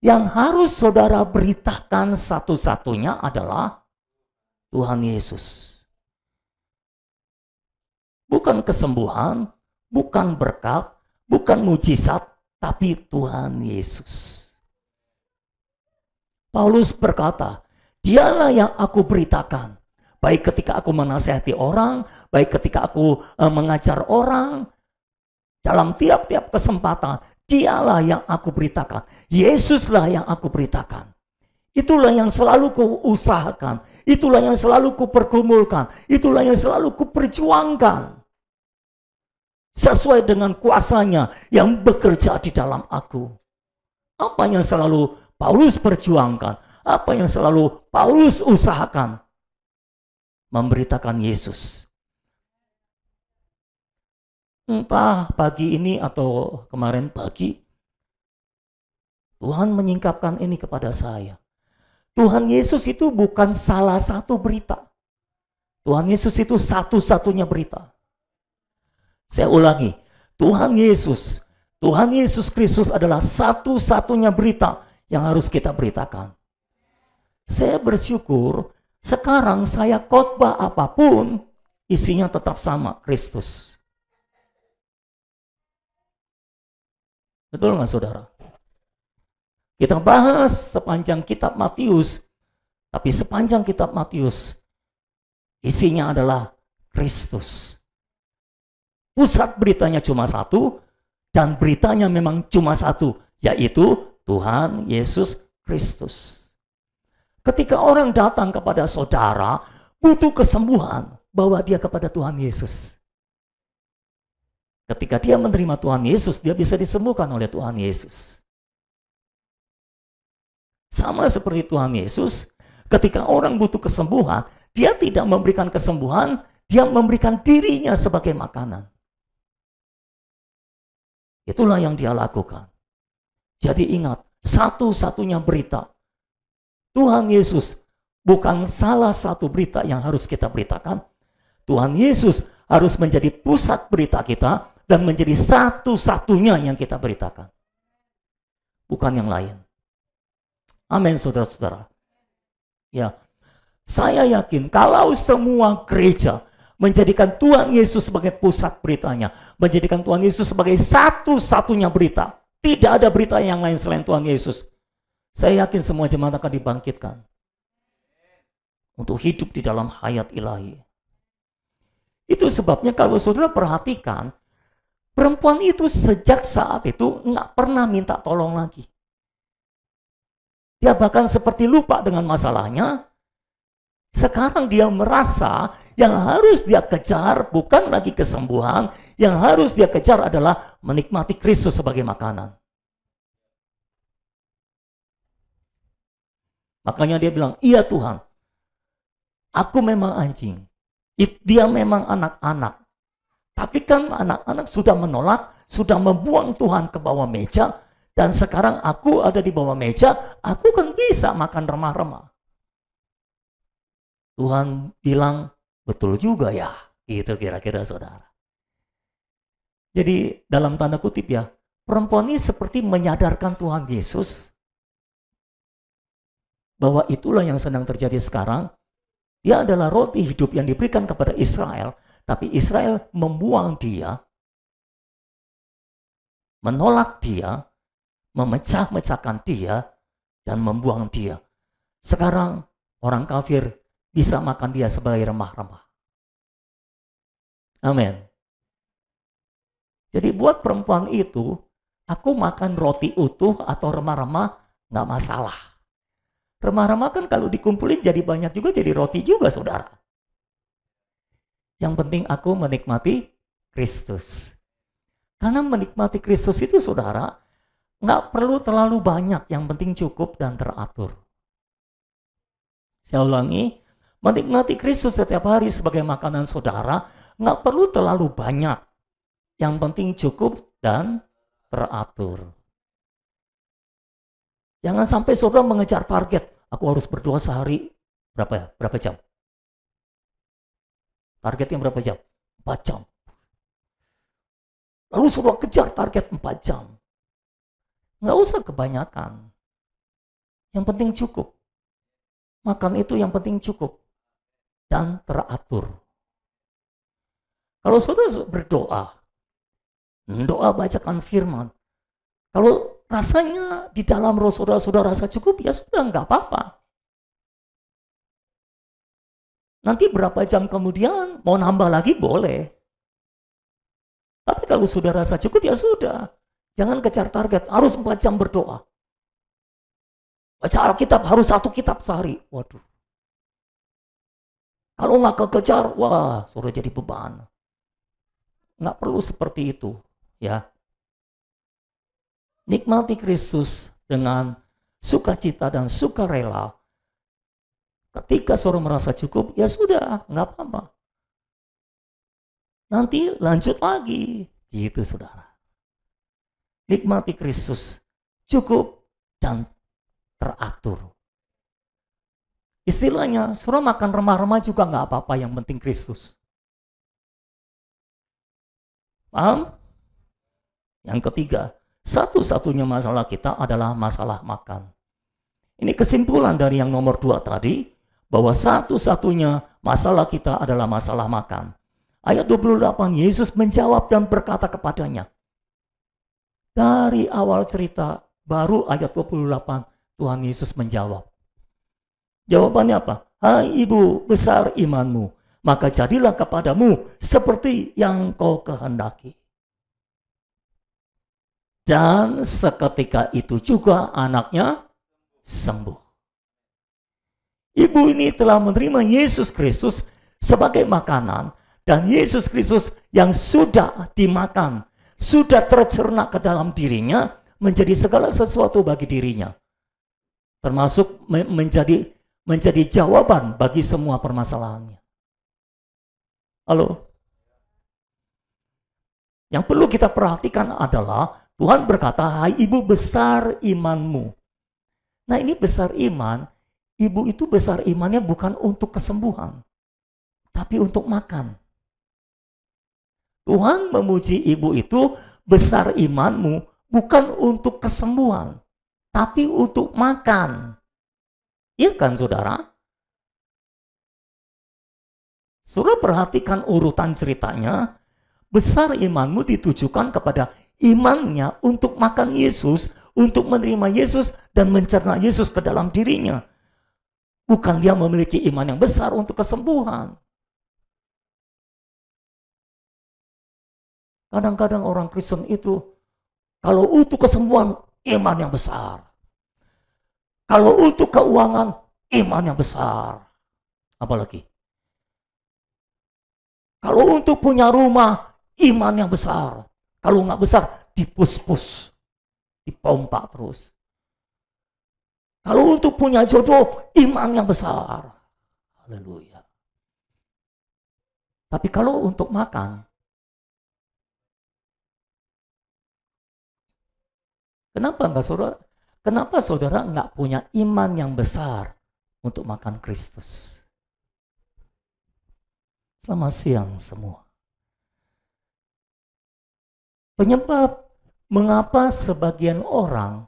yang harus saudara beritakan satu-satunya adalah Tuhan Yesus. Bukan kesembuhan, bukan berkat, bukan mujizat, tapi Tuhan Yesus. Paulus berkata, dialah yang aku beritakan. Baik ketika aku menasihati orang, baik ketika aku mengajar orang, dalam tiap-tiap kesempatan, dialah yang aku beritakan. Yesuslah yang aku beritakan. Itulah yang selalu ku usahakan. Itulah yang selalu ku pergumulkan. Itulah yang selalu ku perjuangkan. Sesuai dengan kuasanya yang bekerja di dalam aku. Apa yang selalu Paulus perjuangkan? Apa yang selalu Paulus usahakan? Memberitakan Yesus. Entah pagi ini atau kemarin pagi, Tuhan menyingkapkan ini kepada saya. Tuhan Yesus itu bukan salah satu berita. Tuhan Yesus itu satu-satunya berita. Saya ulangi, Tuhan Yesus Kristus adalah satu-satunya berita yang harus kita beritakan. Saya bersyukur sekarang saya khotbah apapun, isinya tetap sama, Kristus. Betul nggak saudara? Kita bahas sepanjang kitab Matius, tapi sepanjang kitab Matius isinya adalah Kristus. Pusat beritanya cuma satu, dan beritanya memang cuma satu, yaitu Tuhan Yesus Kristus. Ketika orang datang kepada saudara, butuh kesembuhan, bawa dia kepada Tuhan Yesus. Ketika dia menerima Tuhan Yesus, dia bisa disembuhkan oleh Tuhan Yesus. Sama seperti Tuhan Yesus, ketika orang butuh kesembuhan, dia tidak memberikan kesembuhan, dia memberikan dirinya sebagai makanan. Itulah yang dia lakukan. Jadi ingat, satu-satunya berita, Tuhan Yesus bukan salah satu berita yang harus kita beritakan. Tuhan Yesus harus menjadi pusat berita kita, dan menjadi satu-satunya yang kita beritakan. Bukan yang lain. Amin, saudara-saudara. Ya, saya yakin kalau semua gereja menjadikan Tuhan Yesus sebagai pusat beritanya, menjadikan Tuhan Yesus sebagai satu-satunya berita, tidak ada berita yang lain selain Tuhan Yesus, saya yakin semua jemaat akan dibangkitkan untuk hidup di dalam hayat ilahi. Itu sebabnya kalau saudara perhatikan, perempuan itu sejak saat itu nggak pernah minta tolong lagi. Dia bahkan seperti lupa dengan masalahnya. Sekarang dia merasa yang harus dia kejar bukan lagi kesembuhan, yang harus dia kejar adalah menikmati Kristus sebagai makanan. Makanya dia bilang, iya Tuhan, aku memang anjing, dia memang anak-anak. Tapi kan anak-anak sudah menolak, sudah membuang Tuhan ke bawah meja, dan sekarang aku ada di bawah meja, aku kan bisa makan remah-remah. Tuhan bilang, betul juga ya, gitu kira-kira saudara. Jadi dalam tanda kutip ya, perempuan ini seperti menyadarkan Tuhan Yesus, bahwa itulah yang sedang terjadi sekarang. Dia adalah roti hidup yang diberikan kepada Israel, tapi Israel membuang dia, menolak dia, memecah-mecahkan dia, dan membuang dia. Sekarang orang kafir bisa makan dia sebagai remah-remah. Amin. Jadi buat perempuan itu, aku makan roti utuh atau remah-remah nggak masalah. Remah-remah kan kalau dikumpulin jadi banyak juga, jadi roti juga, saudara. Yang penting aku menikmati Kristus. Karena menikmati Kristus itu, saudara, nggak perlu terlalu banyak, yang penting cukup dan teratur. Saya ulangi, menikmati Kristus setiap hari sebagai makanan saudara, nggak perlu terlalu banyak, yang penting cukup dan teratur. Jangan sampai saudara mengejar target, aku harus berdoa sehari berapa ya? Berapa jam? Targetnya berapa jam? 4 jam. Lalu saudara kejar target 4 jam. Nggak usah kebanyakan. Yang penting cukup. Makan itu yang penting cukup dan teratur. Kalau saudara berdoa, doa bacakan firman, kalau rasanya di dalam roh saudara sudah rasa cukup, ya sudah, nggak apa-apa. Nanti berapa jam kemudian mau nambah lagi boleh. Tapi kalau sudah rasa cukup, ya sudah. Jangan kejar target, harus 4 jam berdoa. Baca Alkitab harus 1 kitab sehari. Waduh. Kalau nggak kekejar, wah, saudara jadi beban. Nggak perlu seperti itu, ya. Nikmati Kristus dengan sukacita dan sukarela. Ketika saudara merasa cukup, ya sudah, nggak apa-apa. Nanti lanjut lagi, gitu saudara. Nikmati Kristus, cukup dan teratur. Istilahnya, saudara makan remah-remah juga nggak apa-apa, yang penting Kristus. Paham? Yang ketiga, satu-satunya masalah kita adalah masalah makan. Ini kesimpulan dari yang nomor 2 tadi, bahwa satu-satunya masalah kita adalah masalah makan. Ayat 28, Yesus menjawab dan berkata kepadanya. Dari awal cerita, baru ayat 28, Tuhan Yesus menjawab. Jawabannya apa? Hai ibu, besar imanmu, maka jadilah kepadamu seperti yang kau kehendaki. Dan seketika itu juga anaknya sembuh. Ibu ini telah menerima Yesus Kristus sebagai makanan, dan Yesus Kristus yang sudah dimakan, sudah tercerna ke dalam dirinya, menjadi segala sesuatu bagi dirinya. Termasuk menjadi jawaban bagi semua permasalahannya. Halo? Yang perlu kita perhatikan adalah Tuhan berkata, hai ibu, besar imanmu. Nah, ini besar iman, ibu itu besar imannya bukan untuk kesembuhan, tapi untuk makan. Tuhan memuji ibu itu, besar imanmu, bukan untuk kesembuhan, tapi untuk makan. Iya kan, saudara? Saudara perhatikan urutan ceritanya, besar imanmu ditujukan kepada imannya untuk makan Yesus, untuk menerima Yesus dan mencerna Yesus ke dalam dirinya. Bukan dia memiliki iman yang besar untuk kesembuhan. Kadang-kadang orang Kristen itu, kalau untuk kesembuhan, iman yang besar. Kalau untuk keuangan, iman yang besar. Apalagi? Kalau untuk punya rumah, iman yang besar. Kalau nggak besar, dipus-pus, dipompa terus. Kalau untuk punya jodoh, iman yang besar. Haleluya. Tapi kalau untuk makan, kenapa saudara nggak punya iman yang besar untuk makan Kristus? Selamat siang semua. Penyebab mengapa sebagian orang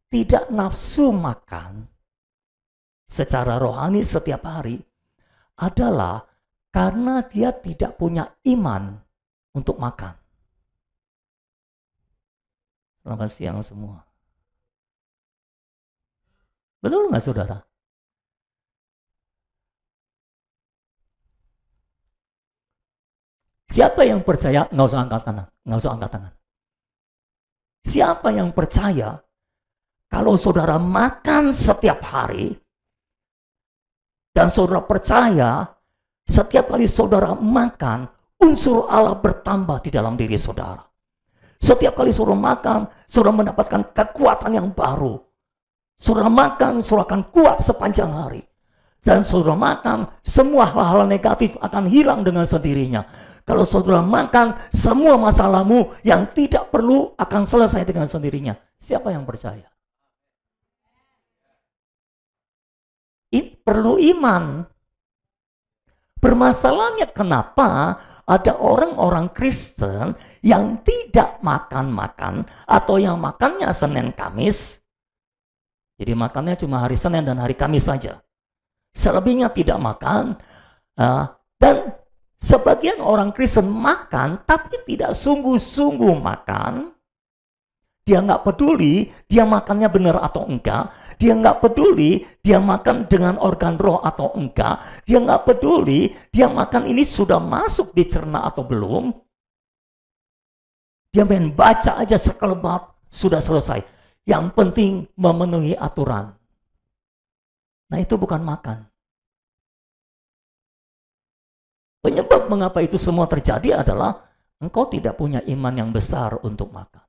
tidak nafsu makan secara rohani setiap hari adalah karena dia tidak punya iman untuk makan. Selamat siang semua. Betul nggak saudara? Siapa yang percaya? Nggak usah angkat tangan. Nggak usah angkat tangan. Siapa yang percaya kalau saudara makan setiap hari dan saudara percaya setiap kali saudara makan, unsur Allah bertambah di dalam diri saudara. Setiap kali saudara makan, saudara mendapatkan kekuatan yang baru. Saudara makan, saudara akan kuat sepanjang hari. Dan saudara makan, semua hal-hal negatif akan hilang dengan sendirinya. Kalau saudara makan, semua masalahmu yang tidak perlu akan selesai dengan sendirinya. Siapa yang percaya? Ini perlu iman. Permasalahannya kenapa ada orang-orang Kristen yang tidak makan-makan atau yang makannya Senin Kamis. Jadi makannya cuma hari Senin dan hari Kamis saja. Selebihnya tidak makan. Dan sebagian orang Kristen makan tapi tidak sungguh-sungguh makan. Dia nggak peduli dia makannya benar atau enggak. Dia nggak peduli dia makan dengan organ roh atau enggak. Dia nggak peduli dia makan ini sudah masuk di cerna atau belum. Dia main baca aja sekelebat, sudah selesai. Yang penting memenuhi aturan. Nah itu bukan makan. Penyebab mengapa itu semua terjadi adalah engkau tidak punya iman yang besar untuk makan.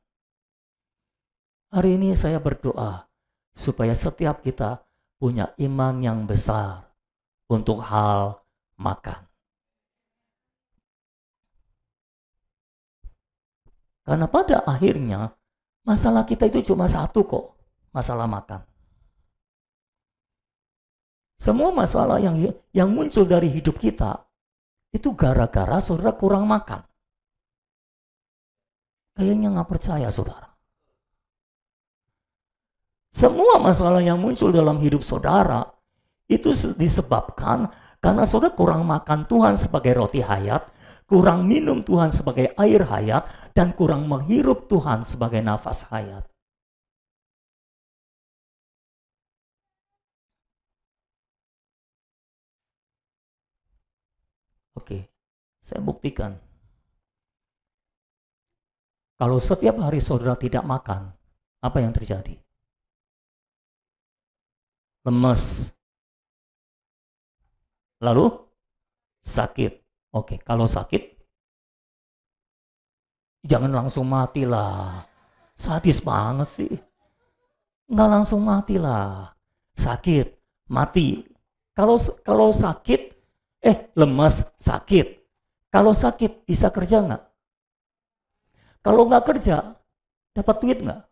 Hari ini saya berdoa supaya setiap kita punya iman yang besar untuk hal makan. Karena pada akhirnya masalah kita itu cuma satu kok, masalah makan. Semua masalah yang muncul dari hidup kita itu gara-gara saudara kurang makan. Kayaknya nggak percaya saudara. Semua masalah yang muncul dalam hidup saudara itu disebabkan karena saudara kurang makan Tuhan sebagai roti hayat, kurang minum Tuhan sebagai air hayat, dan kurang menghirup Tuhan sebagai nafas hayat. Oke, saya buktikan. Kalau setiap hari saudara tidak makan, apa yang terjadi? Lemes. Lalu sakit. Oke, kalau sakit, jangan langsung matilah. Sadis banget sih. Nggak langsung matilah. Sakit, mati. Kalau sakit, lemes, sakit. Kalau sakit, bisa kerja nggak? Kalau nggak kerja, dapat duit nggak?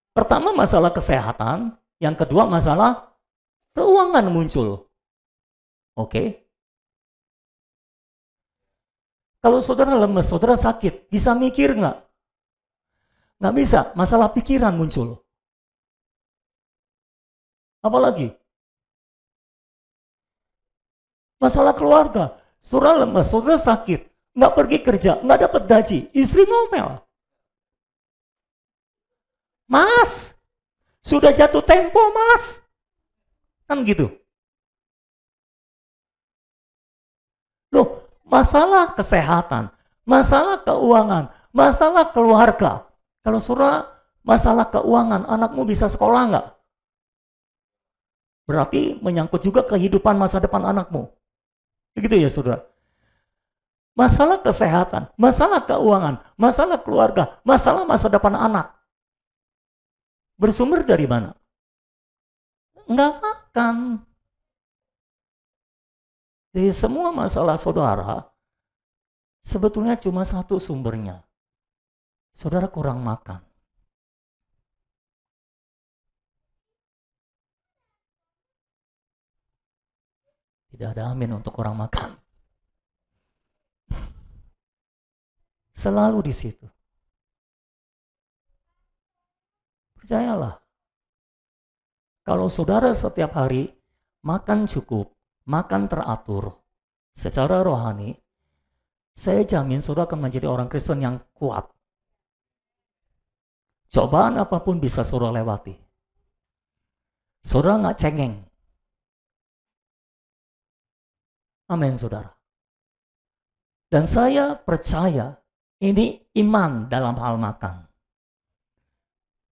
Pertama masalah kesehatan, yang kedua masalah keuangan muncul. Oke. Kalau saudara lemes, saudara sakit, bisa mikir nggak? Nggak bisa, masalah pikiran muncul. Apalagi? Masalah keluarga, saudara lemes, saudara sakit, nggak pergi kerja, nggak dapat gaji, istri ngomel. Mas, sudah jatuh tempo mas. Kan gitu. Loh, masalah kesehatan, masalah keuangan, masalah keluarga. Kalau saudara masalah keuangan, anakmu bisa sekolah nggak? Berarti menyangkut juga kehidupan masa depan anakmu. Begitu ya saudara. Masalah kesehatan, masalah keuangan, masalah keluarga, masalah masa depan anak. Bersumber dari mana? Enggak makan. Jadi semua masalah saudara sebetulnya cuma satu sumbernya. Saudara kurang makan. Tidak ada amin untuk orang makan. Selalu di situ. Percayalah, kalau saudara setiap hari makan cukup, makan teratur, secara rohani, saya jamin saudara akan menjadi orang Kristen yang kuat. Cobaan apapun bisa saudara lewati. Saudara nggak cengeng. Amin, saudara. Dan saya percaya ini iman dalam hal makan.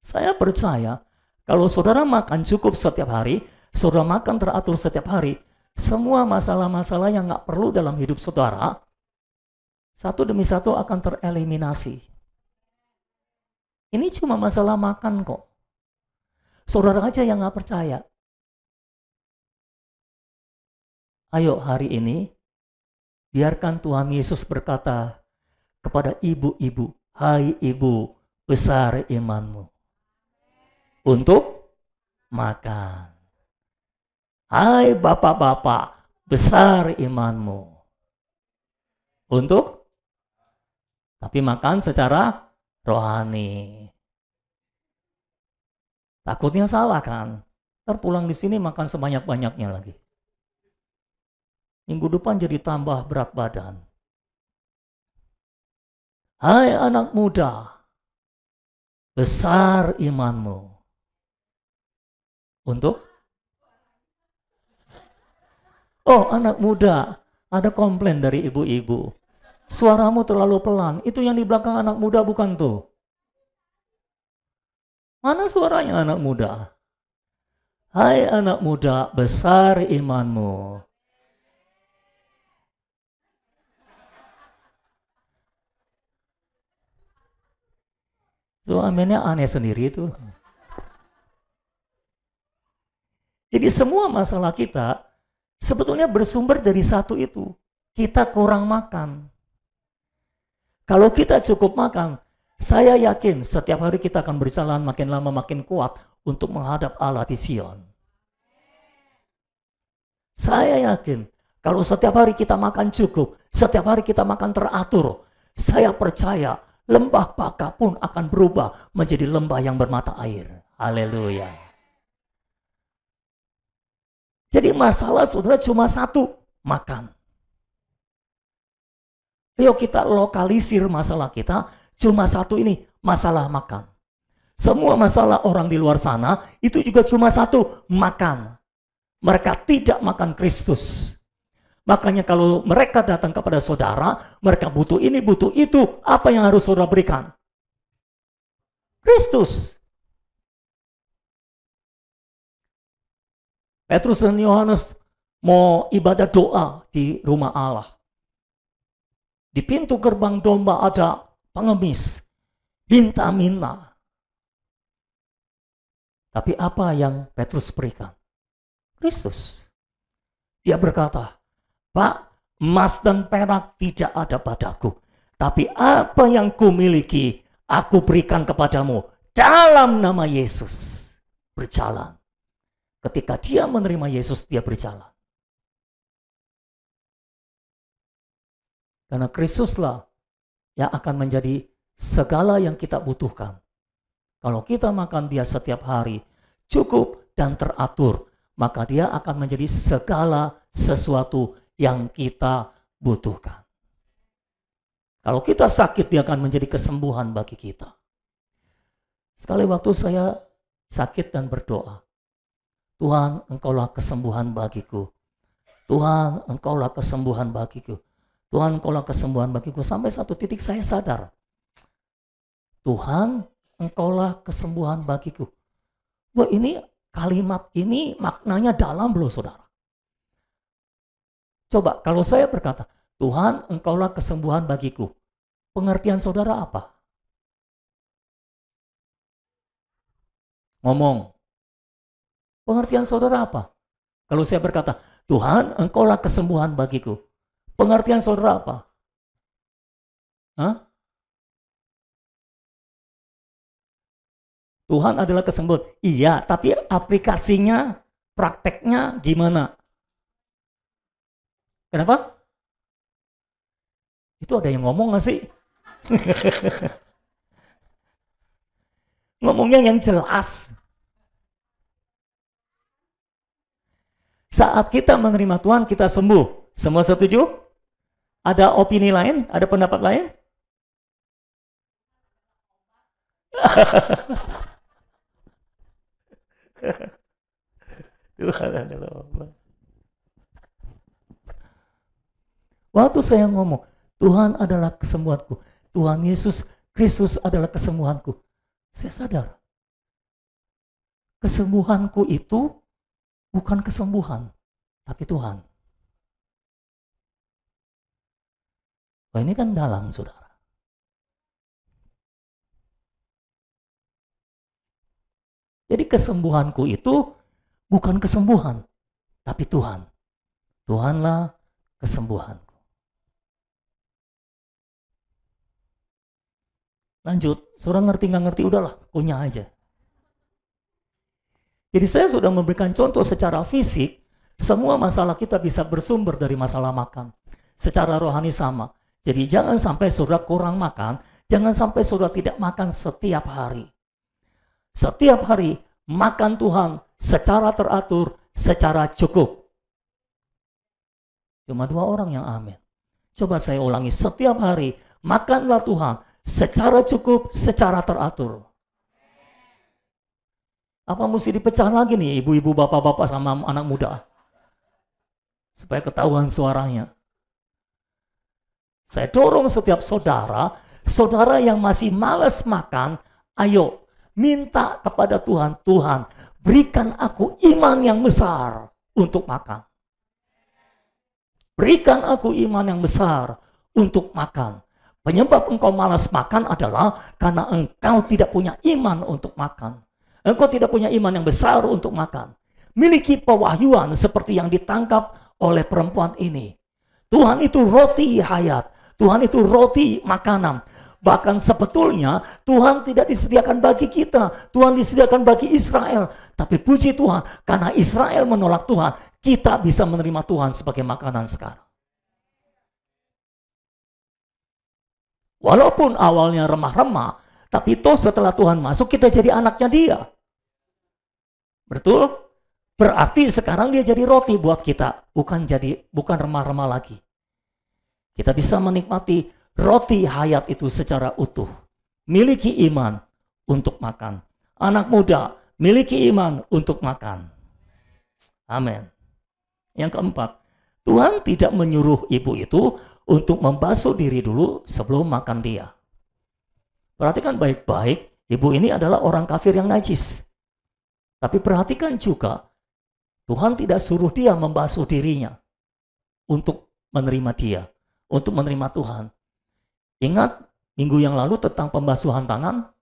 Saya percaya kalau saudara makan cukup setiap hari, saudara makan teratur setiap hari, semua masalah-masalah yang nggak perlu dalam hidup saudara, satu demi satu akan tereliminasi. Ini cuma masalah makan kok. Saudara aja yang nggak percaya. Ayo hari ini, biarkan Tuhan Yesus berkata kepada ibu-ibu, hai ibu, besar imanmu untuk makan. Hai bapak-bapak, besar imanmu untuk, tapi makan secara rohani. Takutnya salah kan? Terpulang di sini makan sebanyak-banyaknya lagi. Minggu depan jadi tambah berat badan. Hai anak muda, besar imanmu untuk, oh anak muda, ada komplain dari ibu-ibu. Suaramu terlalu pelan, itu yang di belakang anak muda bukan tuh. Mana suaranya anak muda? Hai anak muda, besar imanmu. Tuh aminnya aneh sendiri tuh. Jadi semua masalah kita sebetulnya bersumber dari satu itu. Kita kurang makan. Kalau kita cukup makan, saya yakin setiap hari kita akan berjalan makin lama makin kuat untuk menghadap Allah di Sion. Saya yakin kalau setiap hari kita makan cukup, setiap hari kita makan teratur, saya percaya lembah Baka pun akan berubah menjadi lembah yang bermata air. Haleluya. Jadi masalah saudara cuma satu, makan. Ayo kita lokalisir masalah kita, cuma satu ini, masalah makan. Semua masalah orang di luar sana itu juga cuma satu, makan. Mereka tidak makan Kristus. Makanya kalau mereka datang kepada saudara, mereka butuh ini, butuh itu, apa yang harus saudara berikan? Kristus. Petrus dan Yohanes mau ibadah doa di rumah Allah. Di pintu gerbang domba ada pengemis, minta-minta. Tapi apa yang Petrus berikan? Kristus. Dia berkata, Pak, emas dan perak tidak ada padaku, tapi apa yang kumiliki, aku berikan kepadamu dalam nama Yesus. Berjalan. Ketika dia menerima Yesus, dia berjalan. Karena Kristuslah yang akan menjadi segala yang kita butuhkan. Kalau kita makan dia setiap hari, cukup dan teratur, maka dia akan menjadi segala sesuatu yang kita butuhkan. Kalau kita sakit, dia akan menjadi kesembuhan bagi kita. Sekali waktu saya sakit dan berdoa, Tuhan, Engkaulah kesembuhan bagiku. Tuhan, Engkaulah kesembuhan bagiku. Tuhan, Engkaulah kesembuhan bagiku. Sampai satu titik saya sadar, Tuhan, Engkaulah kesembuhan bagiku. Wah, ini kalimat ini maknanya dalam loh, saudara. Coba kalau saya berkata, Tuhan, Engkaulah kesembuhan bagiku. Pengertian saudara apa? Ngomong. Pengertian saudara apa? Kalau saya berkata, Tuhan, Engkaulah kesembuhan bagiku. Pengertian saudara apa? Hah? Tuhan adalah kesembuhan. Iya, tapi aplikasinya, prakteknya gimana? Kenapa? Itu ada yang ngomong gak sih? Ngomongnya yang jelas. Saat kita menerima Tuhan, kita sembuh. Semua setuju? Ada opini lain? Ada pendapat lain? Tuhan adalah Allah. Waktu saya ngomong, Tuhan adalah kesembuhanku, Tuhan Yesus Kristus adalah kesembuhanku, saya sadar, kesembuhanku itu bukan kesembuhan, tapi Tuhan. Wah, ini kan dalam, saudara. Jadi kesembuhanku itu bukan kesembuhan, tapi Tuhan. Tuhanlah kesembuhanku. Lanjut, saudara ngerti nggak ngerti, udahlah, kunyah aja. Jadi saya sudah memberikan contoh secara fisik, semua masalah kita bisa bersumber dari masalah makan. Secara rohani sama. Jadi jangan sampai saudara kurang makan, jangan sampai saudara tidak makan setiap hari. Setiap hari makan Tuhan secara teratur, secara cukup. Cuma 2 orang yang amin. Coba saya ulangi, setiap hari makanlah Tuhan secara cukup, secara teratur. Apa mesti dipecah lagi nih ibu-ibu, bapak-bapak sama anak muda? Supaya ketahuan suaranya. Saya dorong setiap saudara, saudara yang masih malas makan, ayo minta kepada Tuhan, Tuhan berikan aku iman yang besar untuk makan. Berikan aku iman yang besar untuk makan. Penyebab engkau malas makan adalah karena engkau tidak punya iman untuk makan. Engkau tidak punya iman yang besar untuk makan. Miliki pewahyuan seperti yang ditangkap oleh perempuan ini. Tuhan itu roti hayat. Tuhan itu roti makanan. Bahkan sebetulnya Tuhan tidak disediakan bagi kita. Tuhan disediakan bagi Israel. Tapi puji Tuhan, karena Israel menolak Tuhan, kita bisa menerima Tuhan sebagai makanan sekarang. Walaupun awalnya remah-remah, tapi toh setelah Tuhan masuk kita jadi anaknya Dia. Betul? Berarti sekarang Dia jadi roti buat kita, bukan remah-remah lagi. Kita bisa menikmati roti hayat itu secara utuh. Miliki iman untuk makan. Anak muda, miliki iman untuk makan. Amin. Yang keempat, Tuhan tidak menyuruh ibu itu untuk membasuh diri dulu sebelum makan dia. Perhatikan baik-baik, ibu ini adalah orang kafir yang najis. Tapi perhatikan juga, Tuhan tidak suruh dia membasuh dirinya untuk menerima dia, untuk menerima Tuhan. Ingat minggu yang lalu tentang pembasuhan tangan?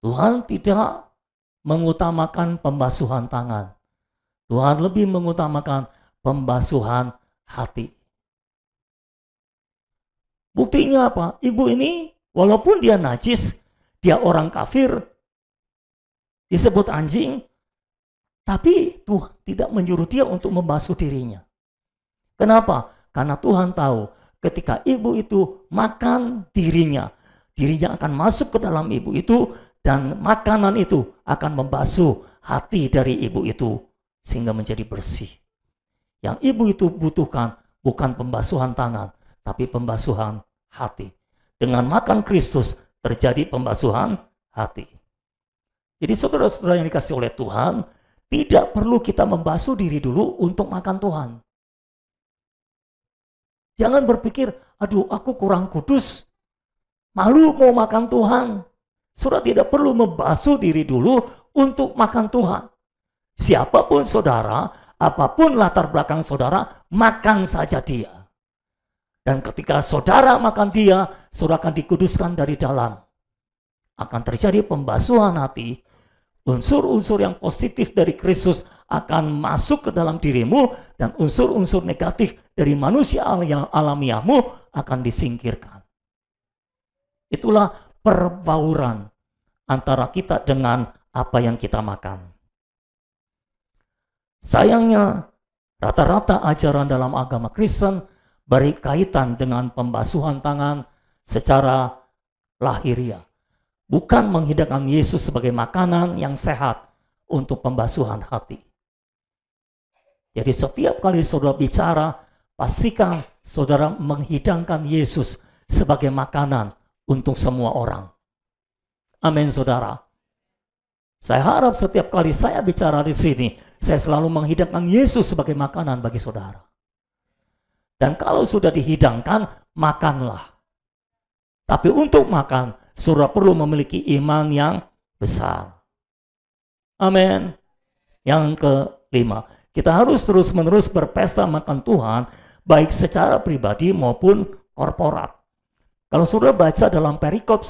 Tuhan tidak mengutamakan pembasuhan tangan. Tuhan lebih mengutamakan pembasuhan hati. Buktinya apa? Ibu ini walaupun dia najis, dia orang kafir, disebut anjing, tapi Tuhan tidak menyuruh dia untuk membasuh dirinya. Kenapa? Karena Tuhan tahu ketika ibu itu makan dirinya akan masuk ke dalam ibu itu dan makanan itu akan membasuh hati dari ibu itu sehingga menjadi bersih. Yang ibu itu butuhkan bukan pembasuhan tangan, tapi pembasuhan hati. Dengan makan Kristus terjadi pembasuhan hati. Jadi saudara-saudara yang dikasih oleh Tuhan, tidak perlu kita membasuh diri dulu untuk makan Tuhan. Jangan berpikir, aduh aku kurang kudus, malu mau makan Tuhan. Saudara tidak perlu membasuh diri dulu untuk makan Tuhan. Siapapun saudara, apapun latar belakang saudara, makan saja dia. Dan ketika saudara makan dia, saudara akan dikuduskan dari dalam. Akan terjadi pembasuhan hati. Unsur-unsur yang positif dari Kristus akan masuk ke dalam dirimu, dan unsur-unsur negatif dari manusia yang alamiahmu akan disingkirkan. Itulah perbauran antara kita dengan apa yang kita makan. Sayangnya, rata-rata ajaran dalam agama Kristen berkaitan dengan pembasuhan tangan secara lahiriah. Bukan menghidangkan Yesus sebagai makanan yang sehat untuk pembasuhan hati. Jadi setiap kali saudara bicara, pastikan saudara menghidangkan Yesus sebagai makanan untuk semua orang. Amin, saudara. Saya harap setiap kali saya bicara di sini, saya selalu menghidangkan Yesus sebagai makanan bagi saudara. Dan kalau sudah dihidangkan, makanlah. Tapi untuk makan, saudara perlu memiliki iman yang besar. Amin. Yang kelima, kita harus terus-menerus berpesta makan Tuhan, baik secara pribadi maupun korporat. Kalau saudara baca dalam perikop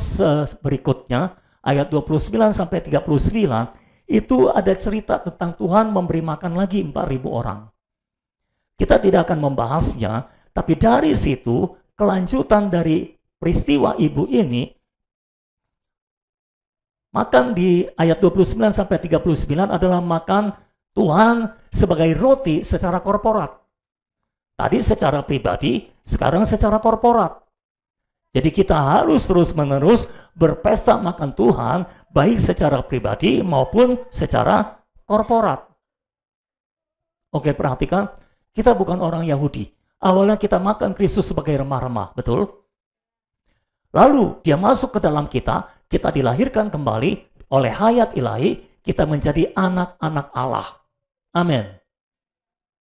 berikutnya, ayat 29 sampai 39, itu ada cerita tentang Tuhan memberi makan lagi 4.000 orang. Kita tidak akan membahasnya, tapi dari situ kelanjutan dari peristiwa ibu ini, makan di ayat 29 sampai 39 adalah makan Tuhan sebagai roti secara korporat. Tadi secara pribadi, sekarang secara korporat. Jadi kita harus terus-menerus berpesta makan Tuhan, baik secara pribadi maupun secara korporat. Oke, perhatikan, kita bukan orang Yahudi. Awalnya kita makan Kristus sebagai remah-remah, betul? Lalu dia masuk ke dalam kita dilahirkan kembali oleh hayat ilahi, kita menjadi anak-anak Allah. Amin.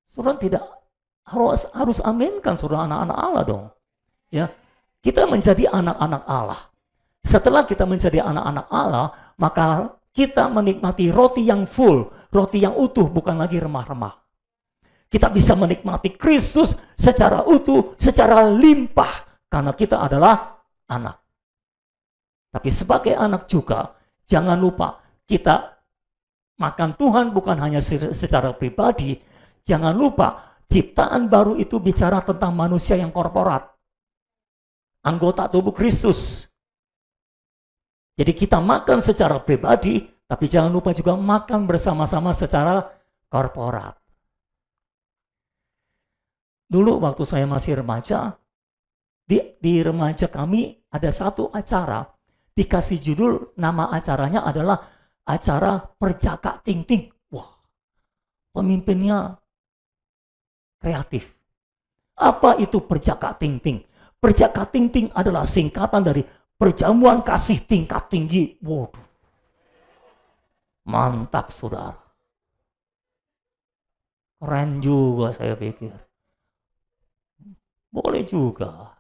Saudara tidak harus aminkan saudara anak-anak Allah dong. Ya. Kita menjadi anak-anak Allah. Setelah kita menjadi anak-anak Allah, maka kita menikmati roti yang full, roti yang utuh, bukan lagi remah-remah. Kita bisa menikmati Kristus secara utuh, secara limpah, karena kita adalah anak. Tapi sebagai anak juga, jangan lupa kita makan Tuhan bukan hanya secara pribadi. Jangan lupa ciptaan baru itu bicara tentang manusia yang korporat. Anggota tubuh Kristus. Jadi kita makan secara pribadi, tapi jangan lupa juga makan bersama-sama secara korporat. Dulu waktu saya masih remaja, di remaja kami ada satu acara, dikasih judul, nama acaranya adalah acara Perjaka Ting-Ting. Wah, pemimpinnya kreatif. Apa itu Perjaka Ting-Ting? Perjaka Ting-Ting adalah singkatan dari perjamuan kasih tingkat tinggi. Waduh. Mantap, saudara. Keren juga saya pikir. Boleh juga.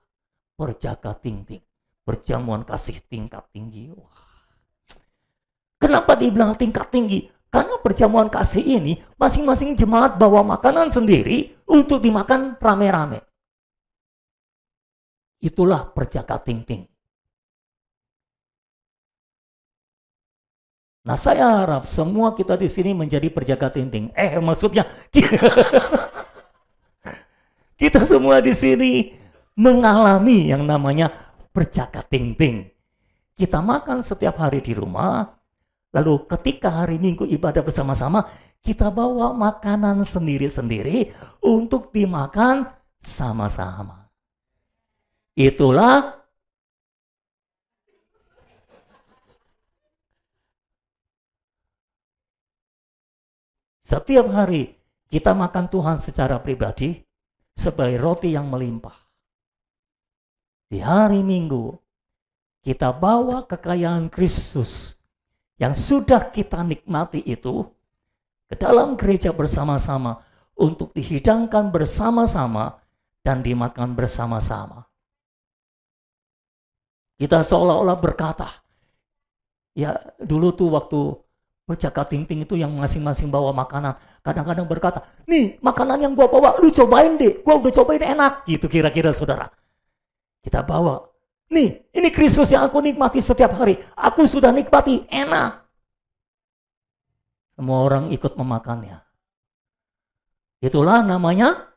Perjaka Ting-Ting. Perjamuan kasih tingkat tinggi. Wah. Kenapa dibilang tingkat tinggi? Karena perjamuan kasih ini masing-masing jemaat bawa makanan sendiri untuk dimakan rame-rame. Itulah Perjaka Ting-Ting. Nah, saya harap semua kita di sini menjadi Perjaka Ting-Ting. Maksudnya kita semua di sini mengalami yang namanya Perjaka Ting-Ting. Kita makan setiap hari di rumah, lalu ketika hari Minggu ibadah bersama-sama, kita bawa makanan sendiri-sendiri untuk dimakan sama-sama. Itulah setiap hari kita makan Tuhan secara pribadi sebagai roti yang melimpah. Di hari Minggu kita bawa kekayaan Kristus yang sudah kita nikmati itu ke dalam gereja bersama-sama untuk dihidangkan bersama-sama dan dimakan bersama-sama. Kita seolah-olah berkata, ya dulu tuh waktu Perjaka Ting-Ting itu yang masing-masing bawa makanan, kadang-kadang berkata, nih makanan yang gua bawa, lu cobain deh, gua udah cobain enak, gitu kira-kira saudara. Kita bawa, nih ini Kristus yang aku nikmati setiap hari, aku sudah nikmati, enak. Semua orang ikut memakannya. Itulah namanya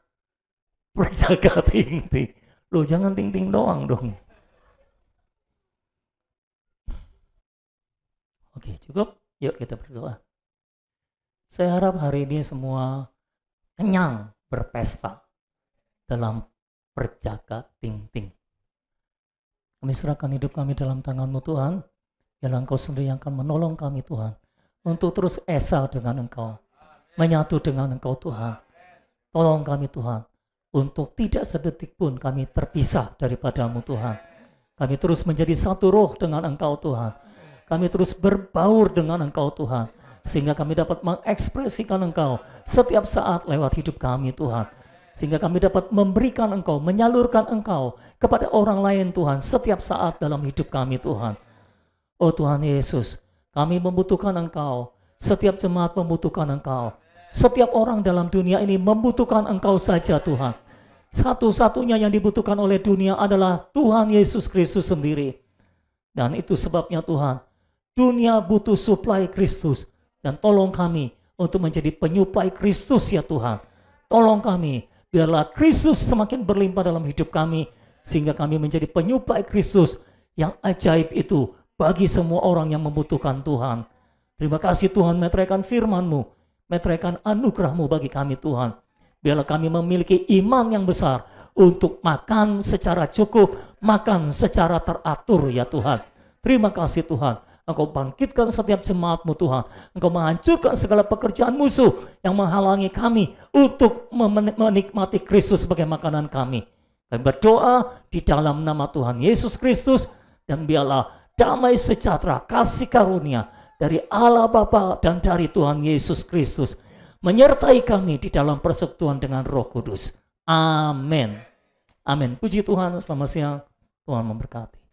Perjaka Ting-Ting. Loh jangan ting-ting doang dong. Oke, cukup. Yuk kita berdoa. Saya harap hari ini semua kenyang berpesta dalam Perjaka Ting-Ting. Kami serahkan hidup kami dalam tangan-Mu Tuhan. Biarlah Engkau sendiri yang akan menolong kami Tuhan. Untuk terus esa dengan Engkau. Menyatu dengan Engkau Tuhan. Tolong kami Tuhan. Untuk tidak sedetik pun kami terpisah daripada-Mu Tuhan. Kami terus menjadi satu roh dengan Engkau Tuhan. Kami terus berbaur dengan Engkau Tuhan. sehingga kami dapat mengekspresikan Engkau setiap saat lewat hidup kami Tuhan. Sehingga kami dapat memberikan Engkau, menyalurkan Engkau kepada orang lain Tuhan setiap saat dalam hidup kami Tuhan. Oh Tuhan Yesus, kami membutuhkan Engkau, setiap jemaat membutuhkan Engkau. Setiap orang dalam dunia ini membutuhkan Engkau saja Tuhan. Satu-satunya yang dibutuhkan oleh dunia adalah Tuhan Yesus Kristus sendiri. Dan itu sebabnya Tuhan, dunia butuh suplai Kristus. Dan tolong kami untuk menjadi penyuplai Kristus ya Tuhan. Tolong kami, biarlah Kristus semakin berlimpah dalam hidup kami, sehingga kami menjadi penyuplai Kristus yang ajaib itu bagi semua orang yang membutuhkan Tuhan. Terima kasih Tuhan, meteraikan firman-Mu, meteraikan anugerah-Mu bagi kami Tuhan. Biarlah kami memiliki iman yang besar untuk makan secara cukup, makan secara teratur ya Tuhan. Terima kasih Tuhan, Engkau bangkitkan setiap jemaat-Mu Tuhan. Engkau menghancurkan segala pekerjaan musuh yang menghalangi kami untuk menikmati Kristus sebagai makanan kami. Kami berdoa di dalam nama Tuhan Yesus Kristus, dan biarlah damai sejahtera, kasih karunia dari Allah Bapa dan dari Tuhan Yesus Kristus menyertai kami di dalam persekutuan dengan Roh Kudus. Amin. Amin. Puji Tuhan, selamat siang. Tuhan memberkati.